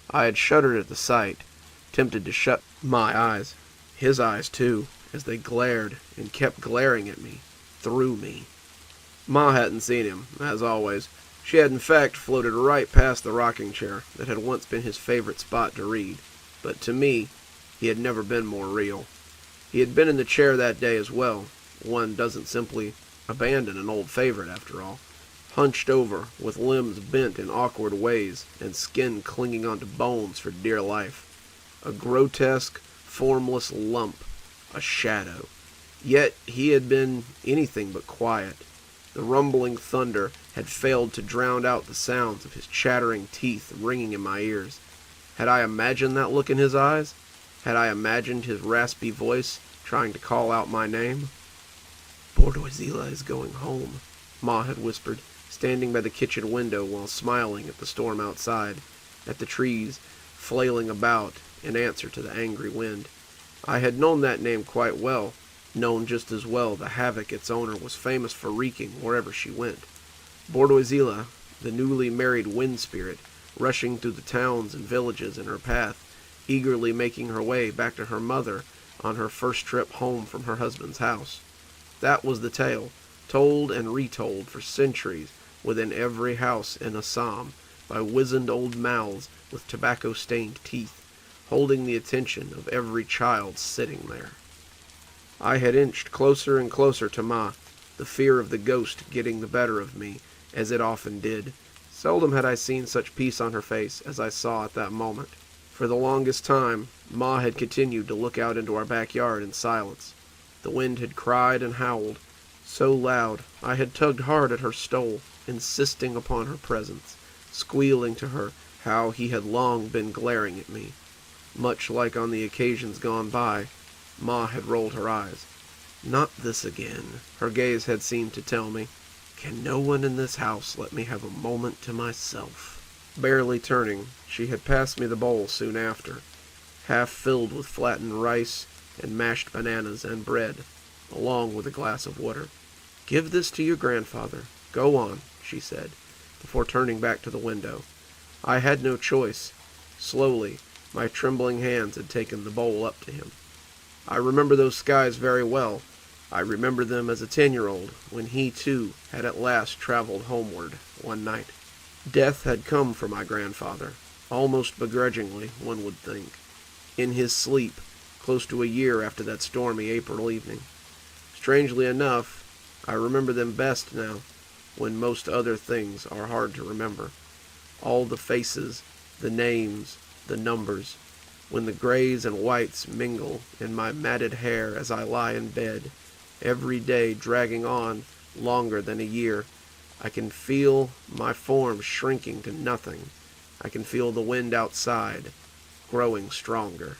I had shuddered at the sight, tempted to shut my eyes, his eyes too, as they glared and kept glaring at me, through me. Ma hadn't seen him, as always. She had in fact floated right past the rocking chair that had once been his favorite spot to read, but to me, he had never been more real. He had been in the chair that day as well. One doesn't simply abandon an old favorite, after all. Hunched over, with limbs bent in awkward ways, and skin clinging onto bones for dear life. A grotesque, formless lump, a shadow. Yet he had been anything but quiet. The rumbling thunder had failed to drown out the sounds of his chattering teeth ringing in my ears. Had I imagined that look in his eyes? Had I imagined his raspy voice trying to call out my name? "Bordoizila is going home," Ma had whispered, standing by the kitchen window while smiling at the storm outside, at the trees flailing about in answer to the angry wind. I had known that name quite well, known just as well the havoc its owner was famous for wreaking wherever she went. Bordoizila, the newly married wind spirit, rushing through the towns and villages in her path, eagerly making her way back to her mother on her first trip home from her husband's house. That was the tale, told and retold for centuries within every house in Assam by wizened old mouths with tobacco-stained teeth, holding the attention of every child sitting there. I had inched closer and closer to Ma, the fear of the ghost getting the better of me, as it often did. Seldom had I seen such peace on her face as I saw at that moment. For the longest time, Ma had continued to look out into our backyard in silence. The wind had cried and howled, so loud I had tugged hard at her stole, insisting upon her presence, squealing to her how he had long been glaring at me. Much like on the occasions gone by, Ma had rolled her eyes. "Not this again," her gaze had seemed to tell me. "Can no one in this house let me have a moment to myself?" Barely turning, she had passed me the bowl soon after, half filled with flattened rice and mashed bananas and bread, along with a glass of water. "Give this to your grandfather. Go on," she said, before turning back to the window. I had no choice. Slowly, my trembling hands had taken the bowl up to him. I remember those skies very well. I remember them as a 10-year-old, when he, too, had at last traveled homeward one night. Death had come for my grandfather, almost begrudgingly, one would think, in his sleep, close to a year after that stormy April evening. Strangely enough, I remember them best now, when most other things are hard to remember. All the faces, the names, the numbers, when the grays and whites mingle in my matted hair as I lie in bed, every day dragging on longer than a year. I can feel my form shrinking to nothing. I can feel the wind outside growing stronger.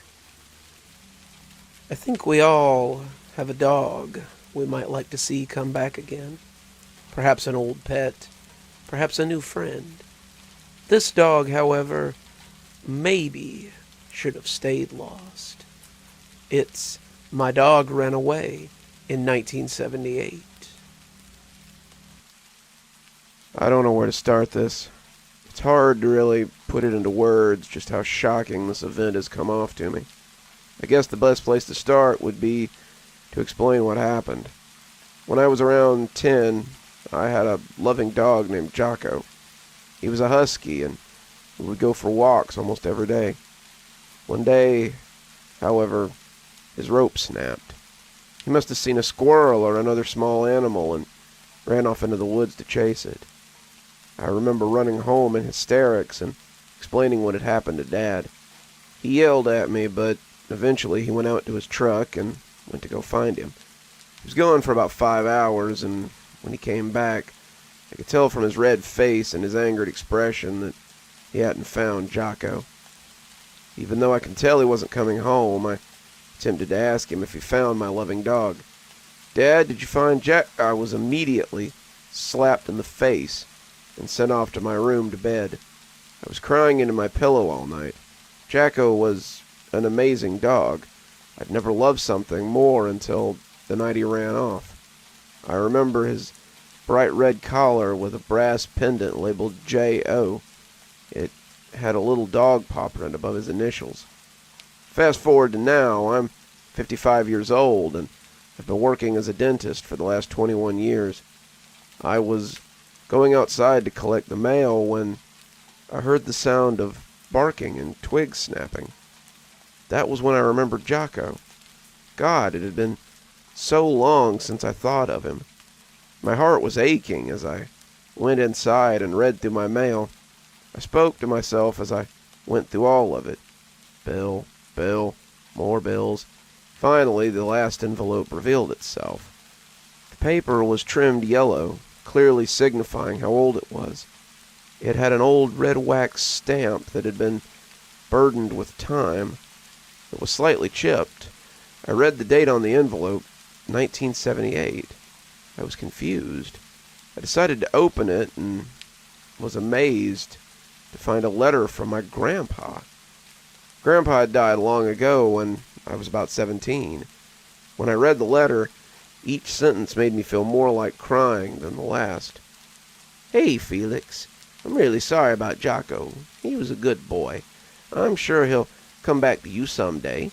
I think we all have a dog we might like to see come back again. Perhaps an old pet, perhaps a new friend. This dog, however, maybe should have stayed lost. It's My Dog Ran Away in 1978. I don't know where to start this. It's hard to really put it into words just how shocking this event has come off to me. I guess the best place to start would be to explain what happened. When I was around 10, I had a loving dog named Jocko. He was a husky, and we would go for walks almost every day. One day, however, his rope snapped. He must have seen a squirrel or another small animal and ran off into the woods to chase it. I remember running home in hysterics and explaining what had happened to Dad. He yelled at me, but eventually he went out to his truck and went to go find him. He was gone for about 5 hours, and when he came back, I could tell from his red face and his angered expression that he hadn't found Jocko. Even though I could tell he wasn't coming home, I attempted to ask him if he found my loving dog. "Dad, did you find Jack?" I was immediately slapped in the face and sent off to my room to bed. I was crying into my pillow all night. Jocko was an amazing dog. I'd never loved something more until the night he ran off. I remember his bright red collar with a brass pendant labeled J.O. It had a little dog paw print above his initials. Fast forward to now, I'm 55 years old, and I've been working as a dentist for the last 21 years. I was going outside to collect the mail when I heard the sound of barking and twigs snapping. That was when I remembered Jocko. God, it had been so long since I thought of him. My heart was aching as I went inside and read through my mail. I spoke to myself as I went through all of it. Bill, more bills. Finally, the last envelope revealed itself. The paper was trimmed yellow, clearly signifying how old it was. It had an old red wax stamp that had been burdened with time. It was slightly chipped. I read the date on the envelope, 1978. I was confused. I decided to open it and was amazed to find a letter from my grandpa. Grandpa had died long ago when I was about 17. When I read the letter, each sentence made me feel more like crying than the last. "Hey, Felix. I'm really sorry about Jocko. He was a good boy. I'm sure he'll come back to you someday.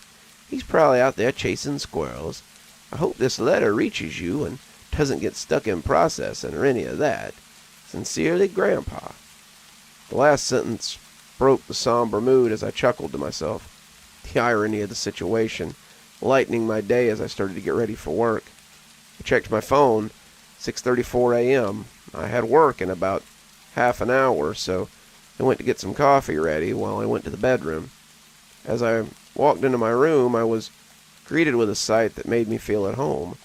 He's probably out there chasing squirrels. I hope this letter reaches you and doesn't get stuck in processing or any of that. Sincerely, Grandpa." The last sentence broke the somber mood as I chuckled to myself. The irony of the situation, lightening my day as I started to get ready for work. I checked my phone, 6:34 a.m. I had work in about half an hour, so I went to get some coffee ready while I went to the bedroom. As I walked into my room, I was greeted with a sight that made me feel at home.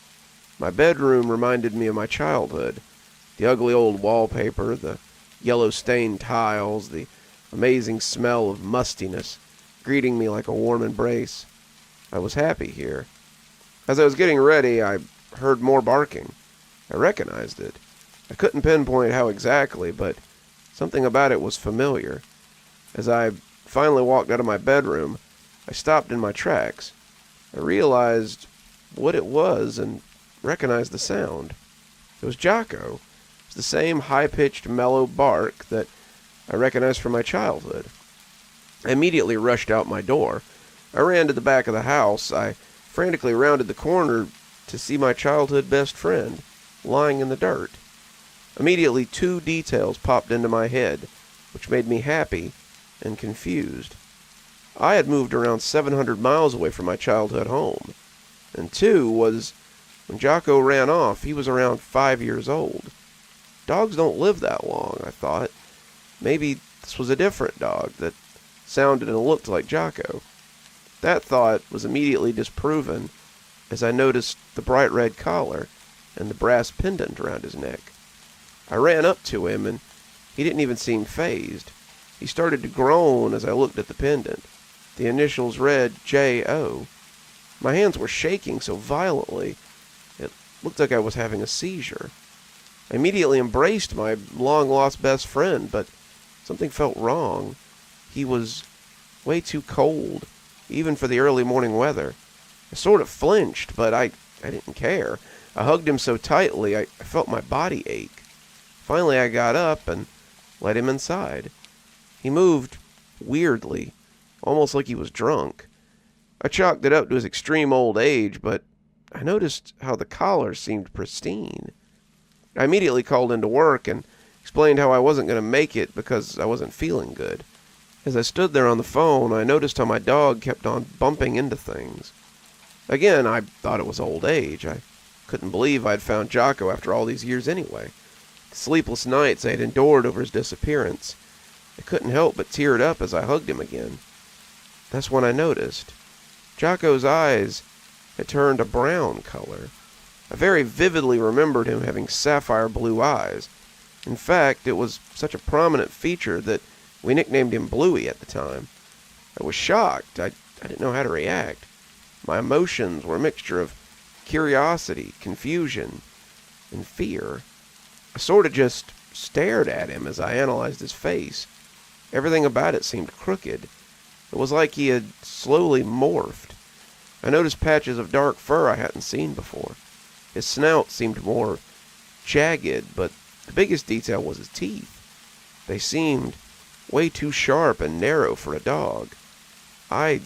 My bedroom reminded me of my childhood. The ugly old wallpaper, the yellow-stained tiles, the amazing smell of mustiness, greeting me like a warm embrace. I was happy here. As I was getting ready, I heard more barking. I recognized it. I couldn't pinpoint how exactly, but something about it was familiar. As I finally walked out of my bedroom, I stopped in my tracks. I realized what it was and recognized the sound. It was Jocko. It was the same high-pitched, mellow bark that I recognized from my childhood. I immediately rushed out my door. I ran to the back of the house. I frantically rounded the corner to see my childhood best friend lying in the dirt. Immediately, two details popped into my head, which made me happy and confused. I had moved around 700 miles away from my childhood home. And two was, when Jocko ran off, he was around 5 years old. Dogs don't live that long, I thought. Maybe this was a different dog that sounded and looked like Jocko. That thought was immediately disproven as I noticed the bright red collar and the brass pendant around his neck. I ran up to him, and he didn't even seem fazed. He started to groan as I looked at the pendant. The initials read J.O. My hands were shaking so violently, it looked like I was having a seizure. I immediately embraced my long-lost best friend, but something felt wrong. He was way too cold, even for the early morning weather. I sort of flinched, but I didn't care. I hugged him so tightly, I felt my body ache. Finally, I got up and let him inside. He moved weirdly, almost like he was drunk. I chalked it up to his extreme old age, but I noticed how the collar seemed pristine. I immediately called into work and explained how I wasn't going to make it because I wasn't feeling good. As I stood there on the phone, I noticed how my dog kept on bumping into things. Again, I thought it was old age. I couldn't believe I'd found Jocko after all these years anyway. The sleepless nights I had endured over his disappearance. I couldn't help but tear up as I hugged him again. That's when I noticed. Jocko's eyes had turned a brown color. I very vividly remembered him having sapphire blue eyes. In fact, it was such a prominent feature that we nicknamed him Bluey at the time. I was shocked. I didn't know how to react. My emotions were a mixture of curiosity, confusion, and fear. I sort of just stared at him as I analyzed his face. Everything about it seemed crooked. It was like he had slowly morphed. I noticed patches of dark fur I hadn't seen before. His snout seemed more jagged, but the biggest detail was his teeth. They seemed way too sharp and narrow for a dog. I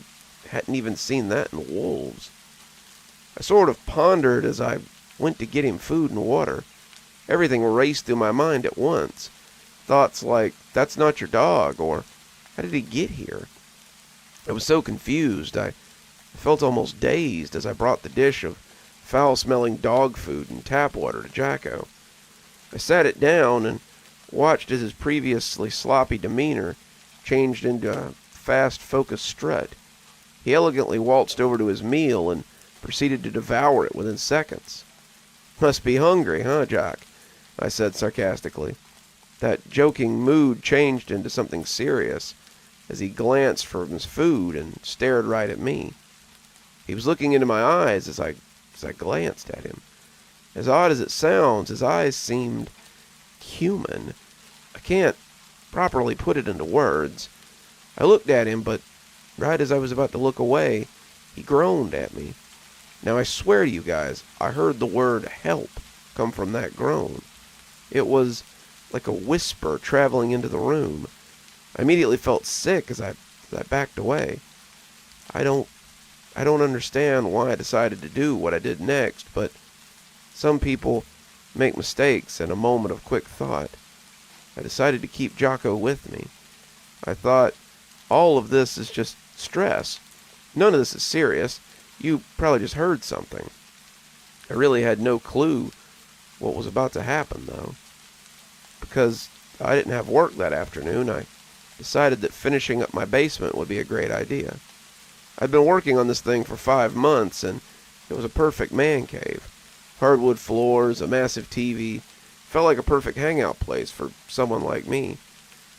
hadn't even seen that in wolves. I sort of pondered as I went to get him food and water. Everything raced through my mind at once. Thoughts like, that's not your dog, or how did he get here? I was so confused, I felt almost dazed as I brought the dish of foul-smelling dog food and tap water to Jocko. I sat it down and watched as his previously sloppy demeanor changed into a fast, focused strut. He elegantly waltzed over to his meal and proceeded to devour it within seconds. Must be hungry, huh, Jock? I said sarcastically. That joking mood changed into something serious as he glanced from his food and stared right at me. He was looking into my eyes as I glanced at him. As odd as it sounds, his eyes seemed human. I can't properly put it into words. I looked at him, but right as I was about to look away, he groaned at me. Now, I swear to you guys, I heard the word help come from that groan. It was like a whisper traveling into the room. I immediately felt sick as I backed away. I don't understand why I decided to do what I did next, but some people make mistakes in a moment of quick thought. I decided to keep Jocko with me. I thought, all of this is just stress. None of this is serious. You probably just heard something. I really had no clue what was about to happen, though. Because I didn't have work that afternoon, I decided that finishing up my basement would be a great idea. I'd been working on this thing for 5 months, and it was a perfect man cave. Hardwood floors, a massive TV. Felt like a perfect hangout place for someone like me.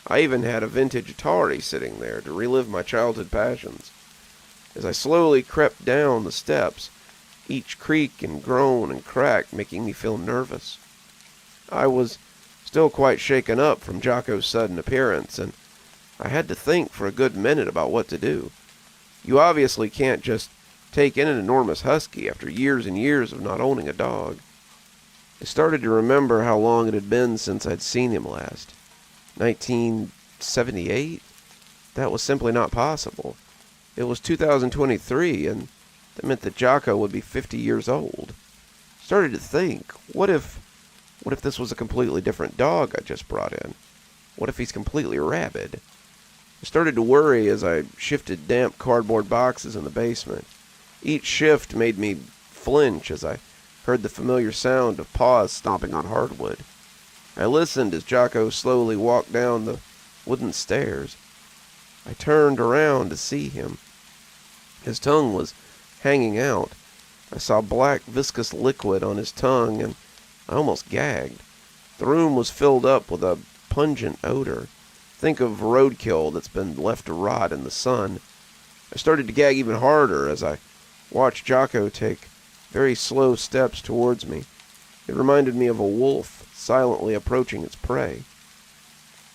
I even had a vintage Atari sitting there to relive my childhood passions. As I slowly crept down the steps, each creak and groan and crack making me feel nervous. I was still quite shaken up from Jocko's sudden appearance, and I had to think for a good minute about what to do. You obviously can't just take in an enormous husky after years and years of not owning a dog. I started to remember how long it had been since I'd seen him last. 1978? That was simply not possible. It was 2023, and that meant that Jocko would be 50 years old. I started to think, what if this was a completely different dog I just brought in? What if he's completely rabid? I started to worry as I shifted damp cardboard boxes in the basement. Each shift made me flinch as I heard the familiar sound of paws stomping on hardwood. I listened as Jocko slowly walked down the wooden stairs. I turned around to see him. His tongue was hanging out. I saw black viscous liquid on his tongue, and I almost gagged. The room was filled up with a pungent odor. Think of roadkill that's been left to rot in the sun. I started to gag even harder as I watched Jocko take very slow steps towards me. It reminded me of a wolf silently approaching its prey.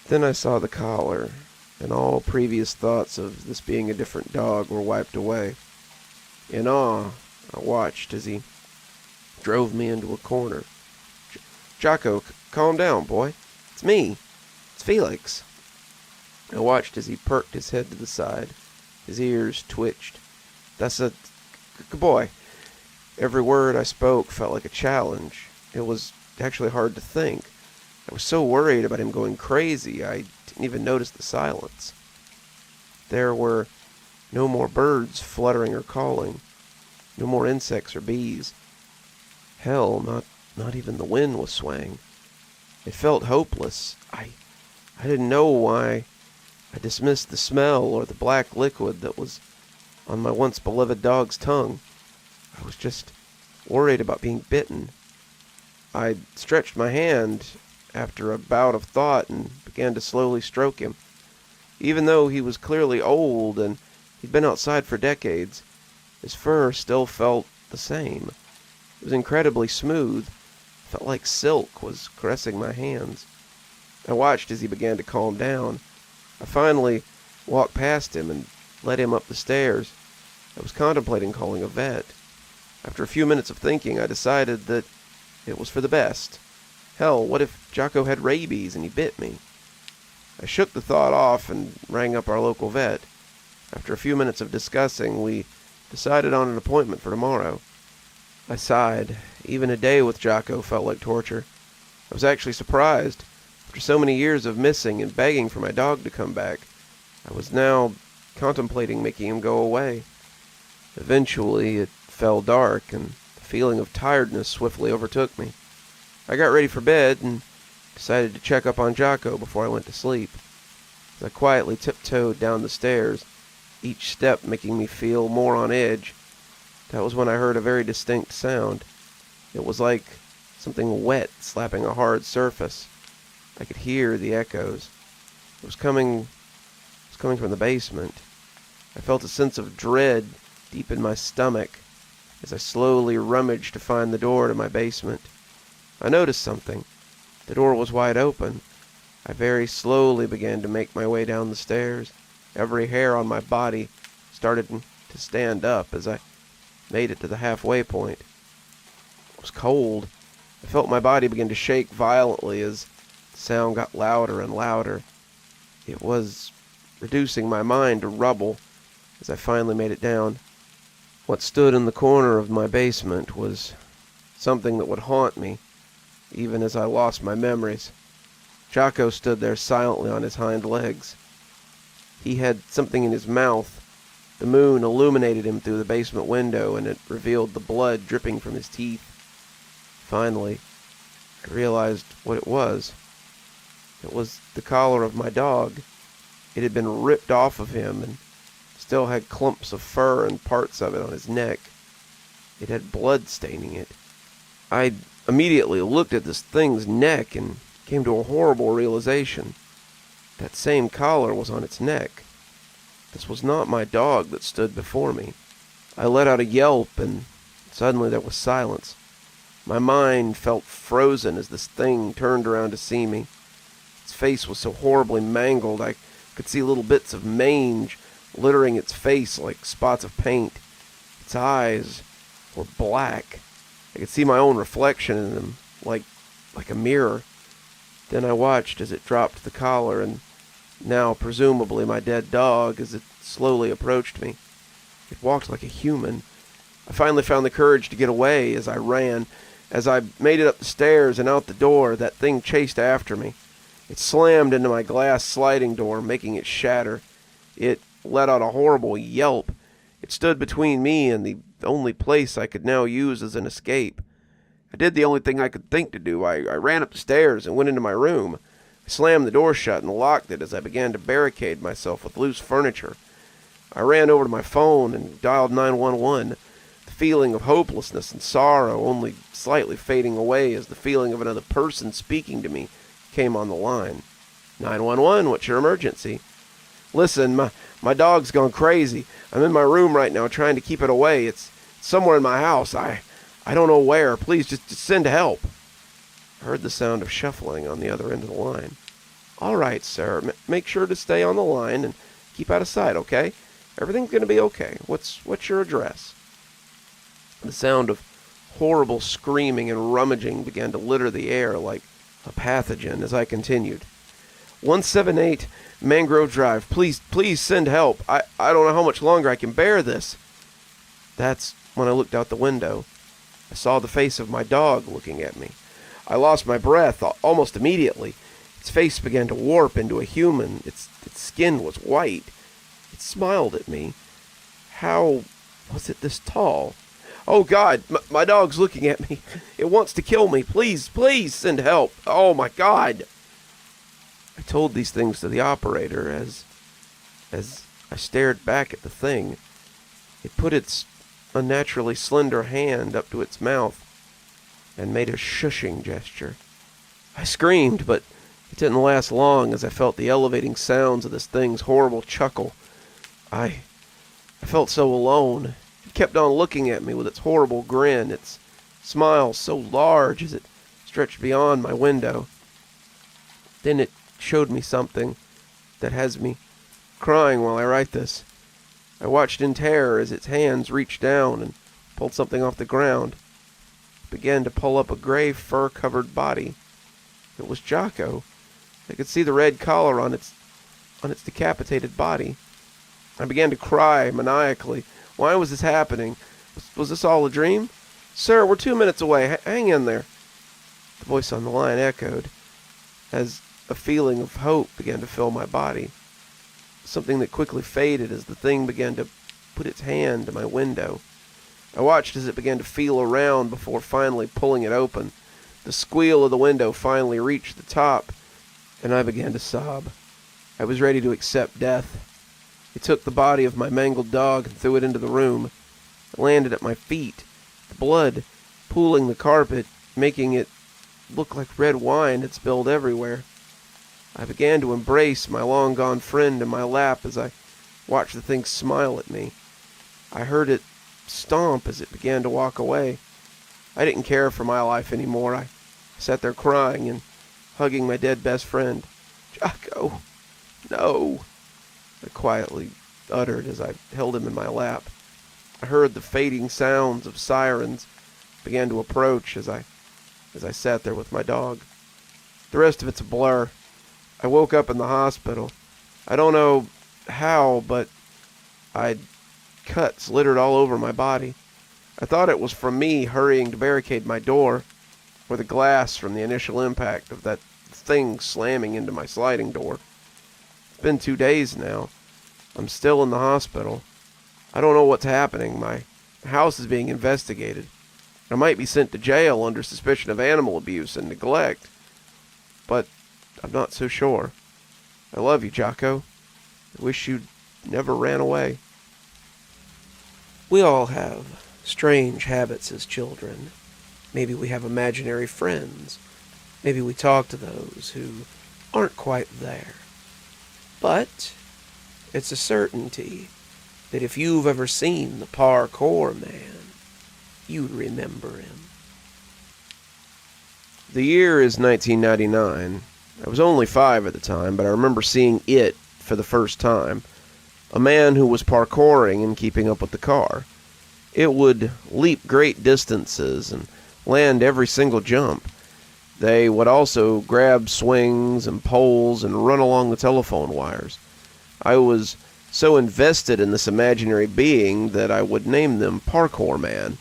Then I saw the collar, and all previous thoughts of this being a different dog were wiped away. In awe, I watched as he drove me into a corner. Jocko, calm down, boy. It's me. It's Felix. I watched as he perked his head to the side. His ears twitched. That's a good boy. Every word I spoke felt like a challenge. It was actually hard to think. I was so worried about him going crazy, I didn't even notice the silence. There were no more birds fluttering or calling. No more insects or bees. Hell, not even the wind was swaying. It felt hopeless. I didn't know why I dismissed the smell or the black liquid that was on my once beloved dog's tongue. I was just worried about being bitten. I stretched my hand after a bout of thought and began to slowly stroke him. Even though he was clearly old and he'd been outside for decades, his fur still felt the same. It was incredibly smooth. It felt like silk was caressing my hands. I watched as he began to calm down. I finally walked past him and led him up the stairs. I was contemplating calling a vet. After a few minutes of thinking, I decided that it was for the best. Hell, what if Jocko had rabies and he bit me? I shook the thought off and rang up our local vet. After a few minutes of discussing, we decided on an appointment for tomorrow. I sighed. Even a day with Jocko felt like torture. I was actually surprised. After so many years of missing and begging for my dog to come back, I was now contemplating making him go away. Eventually, it fell dark, and the feeling of tiredness swiftly overtook me. I got ready for bed and decided to check up on Jocko before I went to sleep. As I quietly tiptoed down the stairs, each step making me feel more on edge, that was when I heard a very distinct sound. It was like something wet slapping a hard surface. I could hear the echoes. It was coming from the basement. I felt a sense of dread deep in my stomach as I slowly rummaged to find the door to my basement. I noticed something. The door was wide open. I very slowly began to make my way down the stairs. Every hair on my body started to stand up as I made it to the halfway point. It was cold. I felt my body begin to shake violently as the sound got louder and louder. It was reducing my mind to rubble as I finally made it down. What stood in the corner of my basement was something that would haunt me, even as I lost my memories. Jocko stood there silently on his hind legs. He had something in his mouth. The moon illuminated him through the basement window, and it revealed the blood dripping from his teeth. Finally, I realized what it was. It was the collar of my dog. It had been ripped off of him and still had clumps of fur and parts of it on his neck. It had blood staining it. I immediately looked at this thing's neck and came to a horrible realization. That same collar was on its neck. This was not my dog that stood before me. I let out a yelp, and suddenly there was silence. My mind felt frozen as this thing turned around to see me. Its face was so horribly mangled I could see little bits of mange littering its face like spots of paint. Its eyes were black. I could see my own reflection in them, like a mirror. Then I watched as it dropped the collar, and now presumably my dead dog, as it slowly approached me. It walked like a human. I finally found the courage to get away as I ran. As I made it up the stairs and out the door, that thing chased after me. It slammed into my glass sliding door, making it shatter. It let out a horrible yelp. It stood between me and the only place I could now use as an escape. I did the only thing I could think to do. I ran up the stairs and went into my room. I slammed the door shut and locked it as I began to barricade myself with loose furniture. I ran over to my phone and dialed 911, the feeling of hopelessness and sorrow only slightly fading away as the feeling of another person speaking to me came on the line. 911, what's your emergency? Listen, my dog's gone crazy. I'm in my room right now trying to keep it away. It's somewhere in my house. I don't know where. Please just send help. I heard the sound of shuffling on the other end of the line. All right, sir. Make sure to stay on the line and keep out of sight, okay? Everything's going to be okay. What's your address? The sound of horrible screaming and rummaging began to litter the air like a pathogen as I continued. 178 Mangrove Drive. Please send help. I don't know how much longer I can bear this. That's when I looked out the window. I saw the face of my dog looking at me. I lost my breath almost immediately. Its face began to warp into a human. Its skin was white. It smiled at me. How was it this tall? Oh, God, my dog's looking at me. It wants to kill me. Please send help. Oh, my God. I told these things to the operator as I stared back at the thing. It put its unnaturally slender hand up to its mouth and made a shushing gesture. I screamed, but it didn't last long as I felt the elevating sounds of this thing's horrible chuckle. I felt so alone. It kept on looking at me with its horrible grin, its smile so large as it stretched beyond my window. Then it showed me something that has me crying while I write this. I watched in terror as its hands reached down and pulled something off the ground. It began to pull up a gray fur-covered body. It was Jocko. I could see the red collar on its decapitated body. I began to cry maniacally. Why was this happening? Was this all a dream? Sir, we're 2 minutes away. Hang in there. The voice on the line echoed as a feeling of hope began to fill my body. Something that quickly faded as the thing began to put its hand to my window. I watched as it began to feel around before finally pulling it open. The squeal of the window finally reached the top, and I began to sob. I was ready to accept death. It took the body of my mangled dog and threw it into the room. It landed at my feet, the blood pooling the carpet making it look like red wine had spilled everywhere. I began to embrace my long-gone friend in my lap as I watched the thing smile at me. I heard it stomp as it began to walk away. I didn't care for my life anymore. I sat there crying and hugging my dead best friend. "Jocko, no," I quietly uttered as I held him in my lap. I heard the fading sounds of sirens began to approach as I sat there with my dog. The rest of it's a blur. I woke up in the hospital. I don't know how, but I'd cuts littered all over my body. I thought it was from me hurrying to barricade my door, or the glass from the initial impact of that thing slamming into my sliding door. It's been 2 days now. I'm still in the hospital. I don't know what's happening. My house is being investigated. I might be sent to jail under suspicion of animal abuse and neglect, but I'm not so sure. I love you, Jocko. I wish you'd never ran away. We all have strange habits as children. Maybe we have imaginary friends. Maybe we talk to those who aren't quite there. But it's a certainty that if you've ever seen the Paurkor Man, you'd remember him. The year is 1999. I was only 5 at the time, but I remember seeing it for the first time. A man who was parkouring and keeping up with the car. It would leap great distances and land every single jump. They would also grab swings and poles and run along the telephone wires. I was so invested in this imaginary being that I would name them Paurkor Man.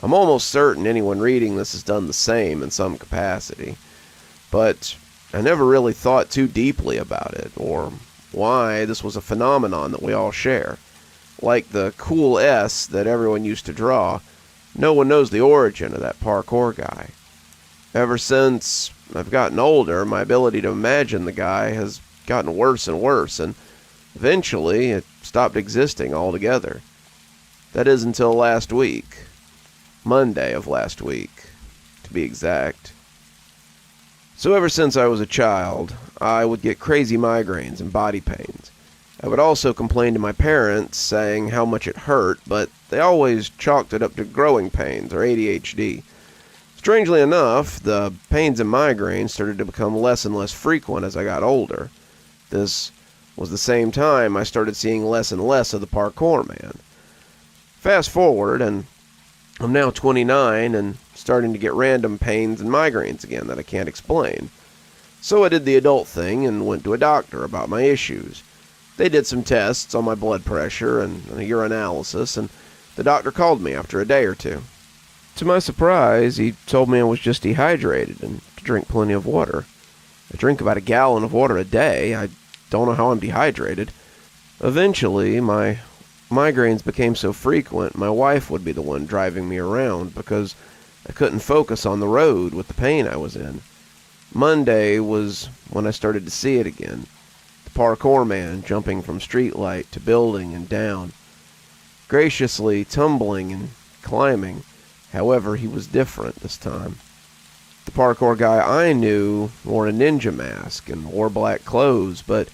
I'm almost certain anyone reading this has done the same in some capacity. But I never really thought too deeply about it, or why this was a phenomenon that we all share. Like the cool S that everyone used to draw, no one knows the origin of that parkour guy. Ever since I've gotten older, my ability to imagine the guy has gotten worse and worse, and eventually it stopped existing altogether. That is until last week. Monday of last week, to be exact. So ever since I was a child, I would get crazy migraines and body pains. I would also complain to my parents, saying how much it hurt, but they always chalked it up to growing pains or ADHD. Strangely enough, the pains and migraines started to become less and less frequent as I got older. This was the same time I started seeing less and less of the Paurkor Man. Fast forward, and I'm now 29 and starting to get random pains and migraines again that I can't explain. So I did the adult thing and went to a doctor about my issues. They did some tests on my blood pressure and a urinalysis, and the doctor called me after a day or two. To my surprise, he told me I was just dehydrated and to drink plenty of water. I drink about 1 gallon of water a day. I don't know how I'm dehydrated. Eventually, my migraines became so frequent, my wife would be the one driving me around because I couldn't focus on the road with the pain I was in. Monday was when I started to see it again. The Paurkor Man jumping from streetlight to building and down. Graciously tumbling and climbing. However, he was different this time. The parkour guy I knew wore a ninja mask and wore black clothes, but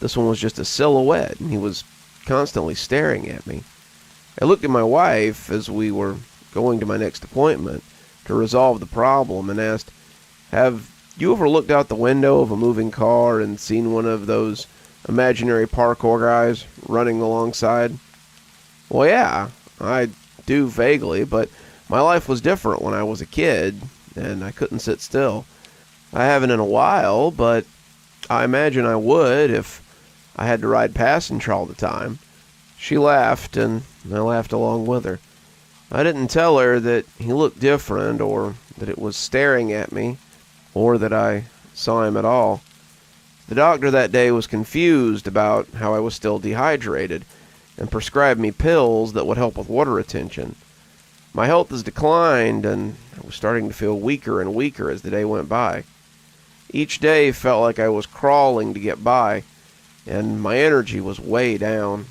this one was just a silhouette, and he was constantly staring at me. I looked at my wife as we were going to my next appointment to resolve the problem and asked, "Have you ever looked out the window of a moving car and seen one of those imaginary parkour guys running alongside?" "Well, yeah, I do vaguely, but my life was different when I was a kid, and I couldn't sit still. I haven't in a while, but I imagine I would if I had to ride passenger all the time." She laughed, and I laughed along with her. I didn't tell her that he looked different, or that it was staring at me, or that I saw him at all. The doctor that day was confused about how I was still dehydrated, and prescribed me pills that would help with water retention. My health has declined, and I was starting to feel weaker and weaker as the day went by. Each day felt like I was crawling to get by, and my energy was way down.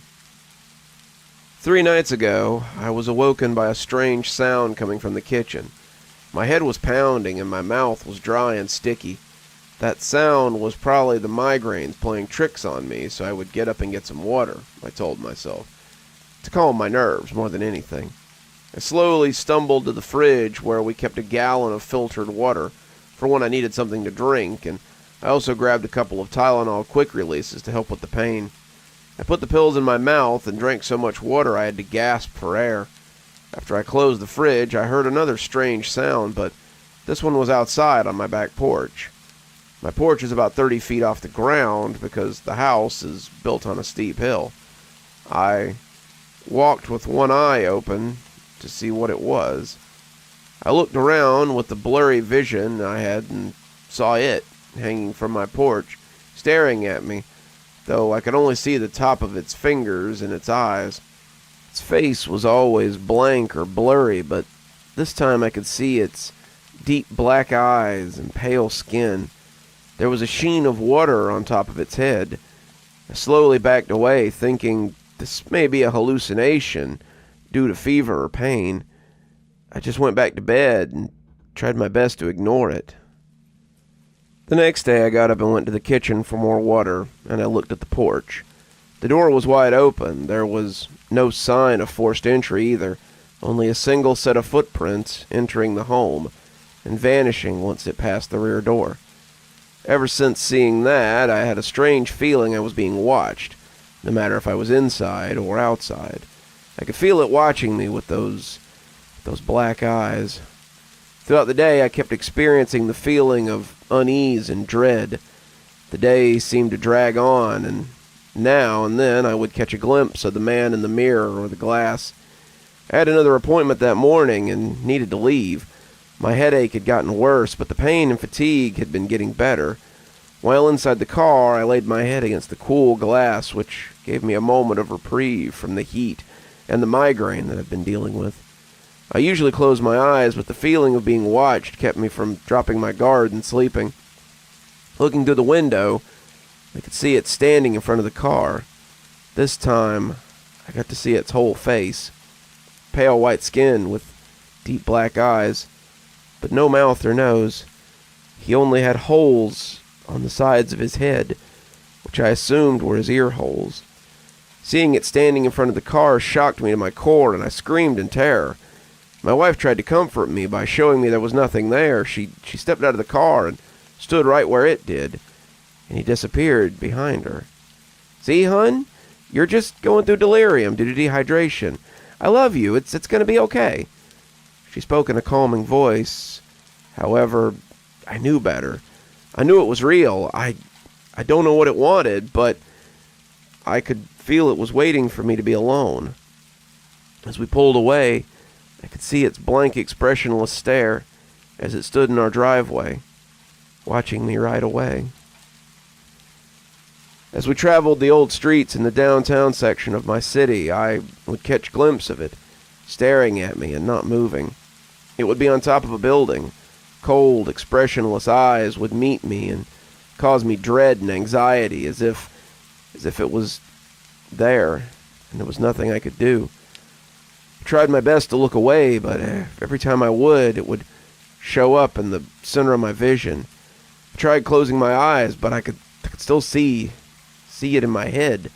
3 nights ago, I was awoken by a strange sound coming from the kitchen. My head was pounding and my mouth was dry and sticky. That sound was probably the migraines playing tricks on me, so I would get up and get some water, I told myself, to calm my nerves more than anything. I slowly stumbled to the fridge where we kept a gallon of filtered water for when I needed something to drink, and I also grabbed a couple of Tylenol quick releases to help with the pain. I put the pills in my mouth and drank so much water I had to gasp for air. After I closed the fridge, I heard another strange sound, but this one was outside on my back porch. My porch is about 30 feet off the ground because the house is built on a steep hill. I walked with one eye open to see what it was. I looked around with the blurry vision I had and saw it hanging from my porch, staring at me, though I could only see the top of its fingers and its eyes. Its face was always blank or blurry, but this time I could see its deep black eyes and pale skin. There was a sheen of water on top of its head. I slowly backed away, thinking this may be a hallucination due to fever or pain. I just went back to bed and tried my best to ignore it. The next day I got up and went to the kitchen for more water, and I looked at the porch. The door was wide open. There was no sign of forced entry either, only a single set of footprints entering the home and vanishing once it passed the rear door. Ever since seeing that, I had a strange feeling I was being watched, no matter if I was inside or outside. I could feel it watching me with those black eyes. Throughout the day, I kept experiencing the feeling of unease and dread. The day seemed to drag on, and now and then I would catch a glimpse of the man in the mirror or the glass. I had another appointment that morning and needed to leave. My headache had gotten worse, but the pain and fatigue had been getting better. While inside the car, I laid my head against the cool glass, which gave me a moment of reprieve from the heat and the migraine that I've been dealing with. I usually closed my eyes, but the feeling of being watched kept me from dropping my guard and sleeping. Looking through the window, I could see it standing in front of the car. This time, I got to see its whole face. Pale white skin with deep black eyes, but no mouth or nose. He only had holes on the sides of his head, which I assumed were his ear holes. Seeing it standing in front of the car shocked me to my core, and I screamed in terror. My wife tried to comfort me by showing me there was nothing there. She stepped out of the car and stood right where it did, and he disappeared behind her. "See, hun? You're just going through delirium due to dehydration. I love you. It's going to be okay." She spoke in a calming voice. However, I knew better. I knew it was real. I don't know what it wanted, but I could feel it was waiting for me to be alone. As we pulled away, I could see its blank, expressionless stare as it stood in our driveway, watching me ride away. As we traveled the old streets in the downtown section of my city, I would catch a glimpse of it, staring at me and not moving. It would be on top of a building. Cold, expressionless eyes would meet me and cause me dread and anxiety, as if it was there and there was nothing I could do. I tried my best to look away, but every time I would, it would show up in the center of my vision. I tried closing my eyes, but I could still see it in my head,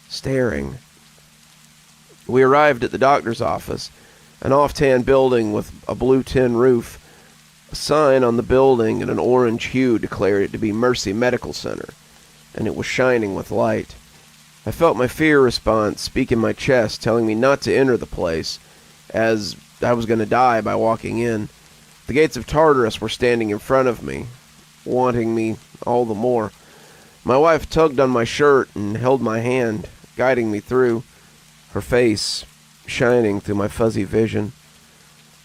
staring. We arrived at the doctor's office, an off-tan building with a blue tin roof. A sign on the building in an orange hue declared it to be Mercy Medical Center, and it was shining with light. I felt my fear response speak in my chest, telling me not to enter the place, as I was going to die by walking in. The gates of Tartarus were standing in front of me, wanting me all the more. My wife tugged on my shirt and held my hand, guiding me through, her face shining through my fuzzy vision.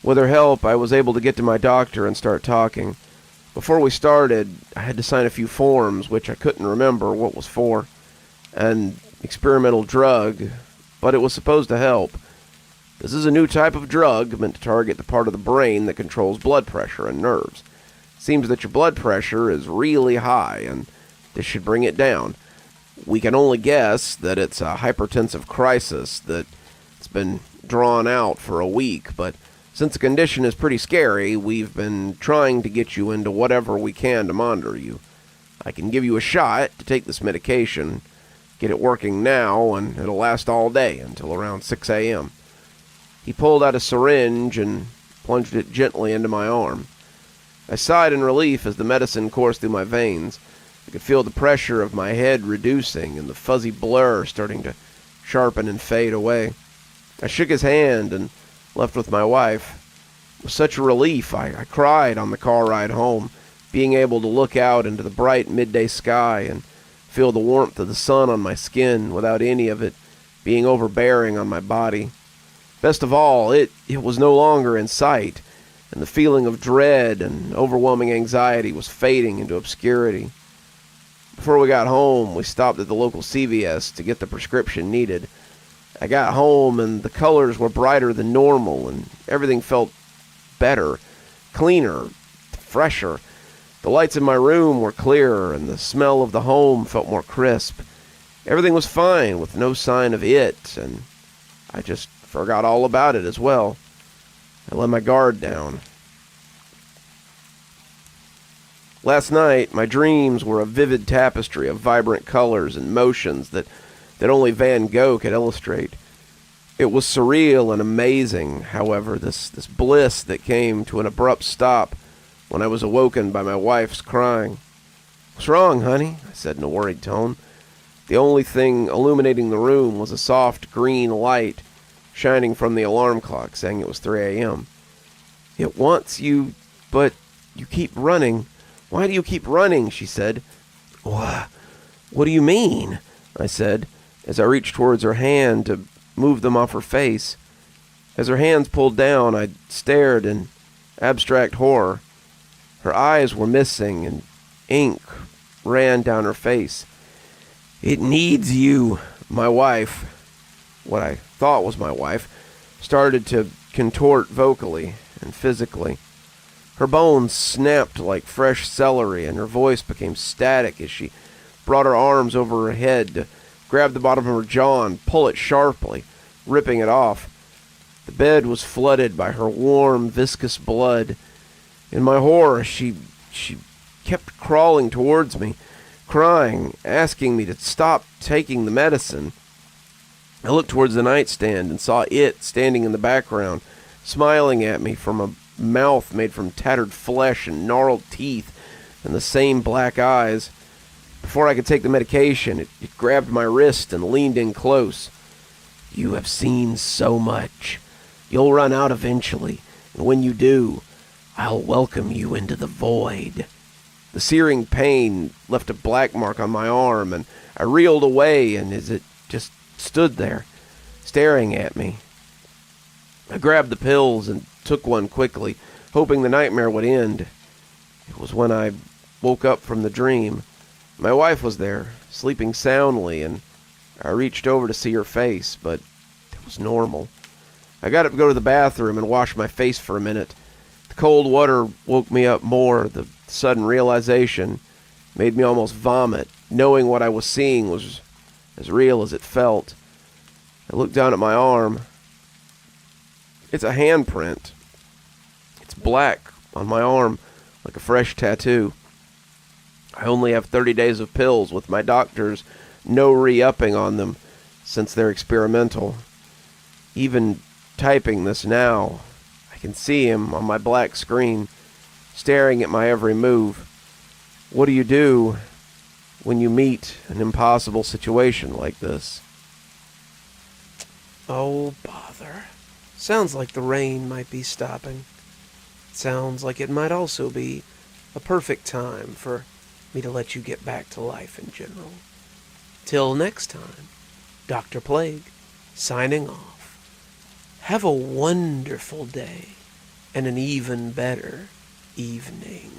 With her help, I was able to get to my doctor and start talking. Before we started, I had to sign a few forms, which I couldn't remember what was for. An experimental drug, but it was supposed to help. This is a new type of drug meant to target the part of the brain that controls blood pressure and nerves. It seems that your blood pressure is really high, and this should bring it down. We can only guess that it's a hypertensive crisis that's been drawn out for a week, but Since the condition is pretty scary, we've been trying to get you into whatever we can to monitor you. I can give you a shot to take this medication, get it working now, and it'll last all day until around 6 a.m. He pulled out a syringe and plunged it gently into my arm. I sighed in relief as the medicine coursed through my veins. I could feel the pressure of my head reducing and the fuzzy blur starting to sharpen and fade away. I shook his hand and left with my wife. It was such a relief. I cried on the car ride home, being able to look out into the bright midday sky and feel the warmth of the sun on my skin without any of it being overbearing on my body. Best of all, it was no longer in sight, and the feeling of dread and overwhelming anxiety was fading into obscurity. Before we got home, we stopped at the local CVS to get the prescription needed. I got home, and the colors were brighter than normal, and everything felt better, cleaner, fresher. The lights in my room were clearer, and the smell of the home felt more crisp. Everything was fine, with no sign of it, and I just forgot all about it as well. I let my guard down. Last night, my dreams were a vivid tapestry of vibrant colors and motions that only Van Gogh could illustrate. It was surreal and amazing, however, this bliss that came to an abrupt stop when I was awoken by my wife's crying. "What's wrong, honey?" I said in a worried tone. The only thing illuminating the room was a soft green light shining from the alarm clock, saying it was 3 a.m. "It wants you, but you keep running. Why do you keep running?" she said. What do you mean?" I said, as I reached towards her hand to move them off her face. As her hands pulled down, I stared in abstract horror. Her eyes were missing, and ink ran down her face. "It needs you." My wife, what I thought was my wife, started to contort vocally and physically. Her bones snapped like fresh celery, and her voice became static as she brought her arms over her head to grab the bottom of her jaw and pull it sharply, ripping it off. The bed was flooded by her warm, viscous blood. In my horror, she kept crawling towards me, crying, asking me to stop taking the medicine. I looked towards the nightstand and saw it standing in the background, smiling at me from a mouth made from tattered flesh and gnarled teeth and the same black eyes. Before I could take the medication, it grabbed my wrist and leaned in close. "You have seen so much. You'll run out eventually, and when you do, I'll welcome you into the void." The searing pain left a black mark on my arm, and I reeled away, and as it just stood there, staring at me. I grabbed the pills and took one quickly, hoping the nightmare would end. It was when I woke up from the dream. My wife was there, sleeping soundly, and I reached over to see her face, but it was normal. I got up to go to the bathroom and wash my face for a minute. The cold water woke me up more. The sudden realization made me almost vomit. Knowing what I was seeing was as real as it felt. I looked down at my arm. It's a handprint. It's black on my arm, like a fresh tattoo. I only have 30 days of pills, with my doctors no re-upping on them since they're experimental. Even typing this now, I can see him on my black screen, staring at my every move. What do you do when you meet an impossible situation like this? Oh, bother. Sounds like the rain might be stopping. Sounds like it might also be a perfect time for me to let you get back to life in general. Till next time, Dr. Plague, signing off. Have a wonderful day and an even better evening.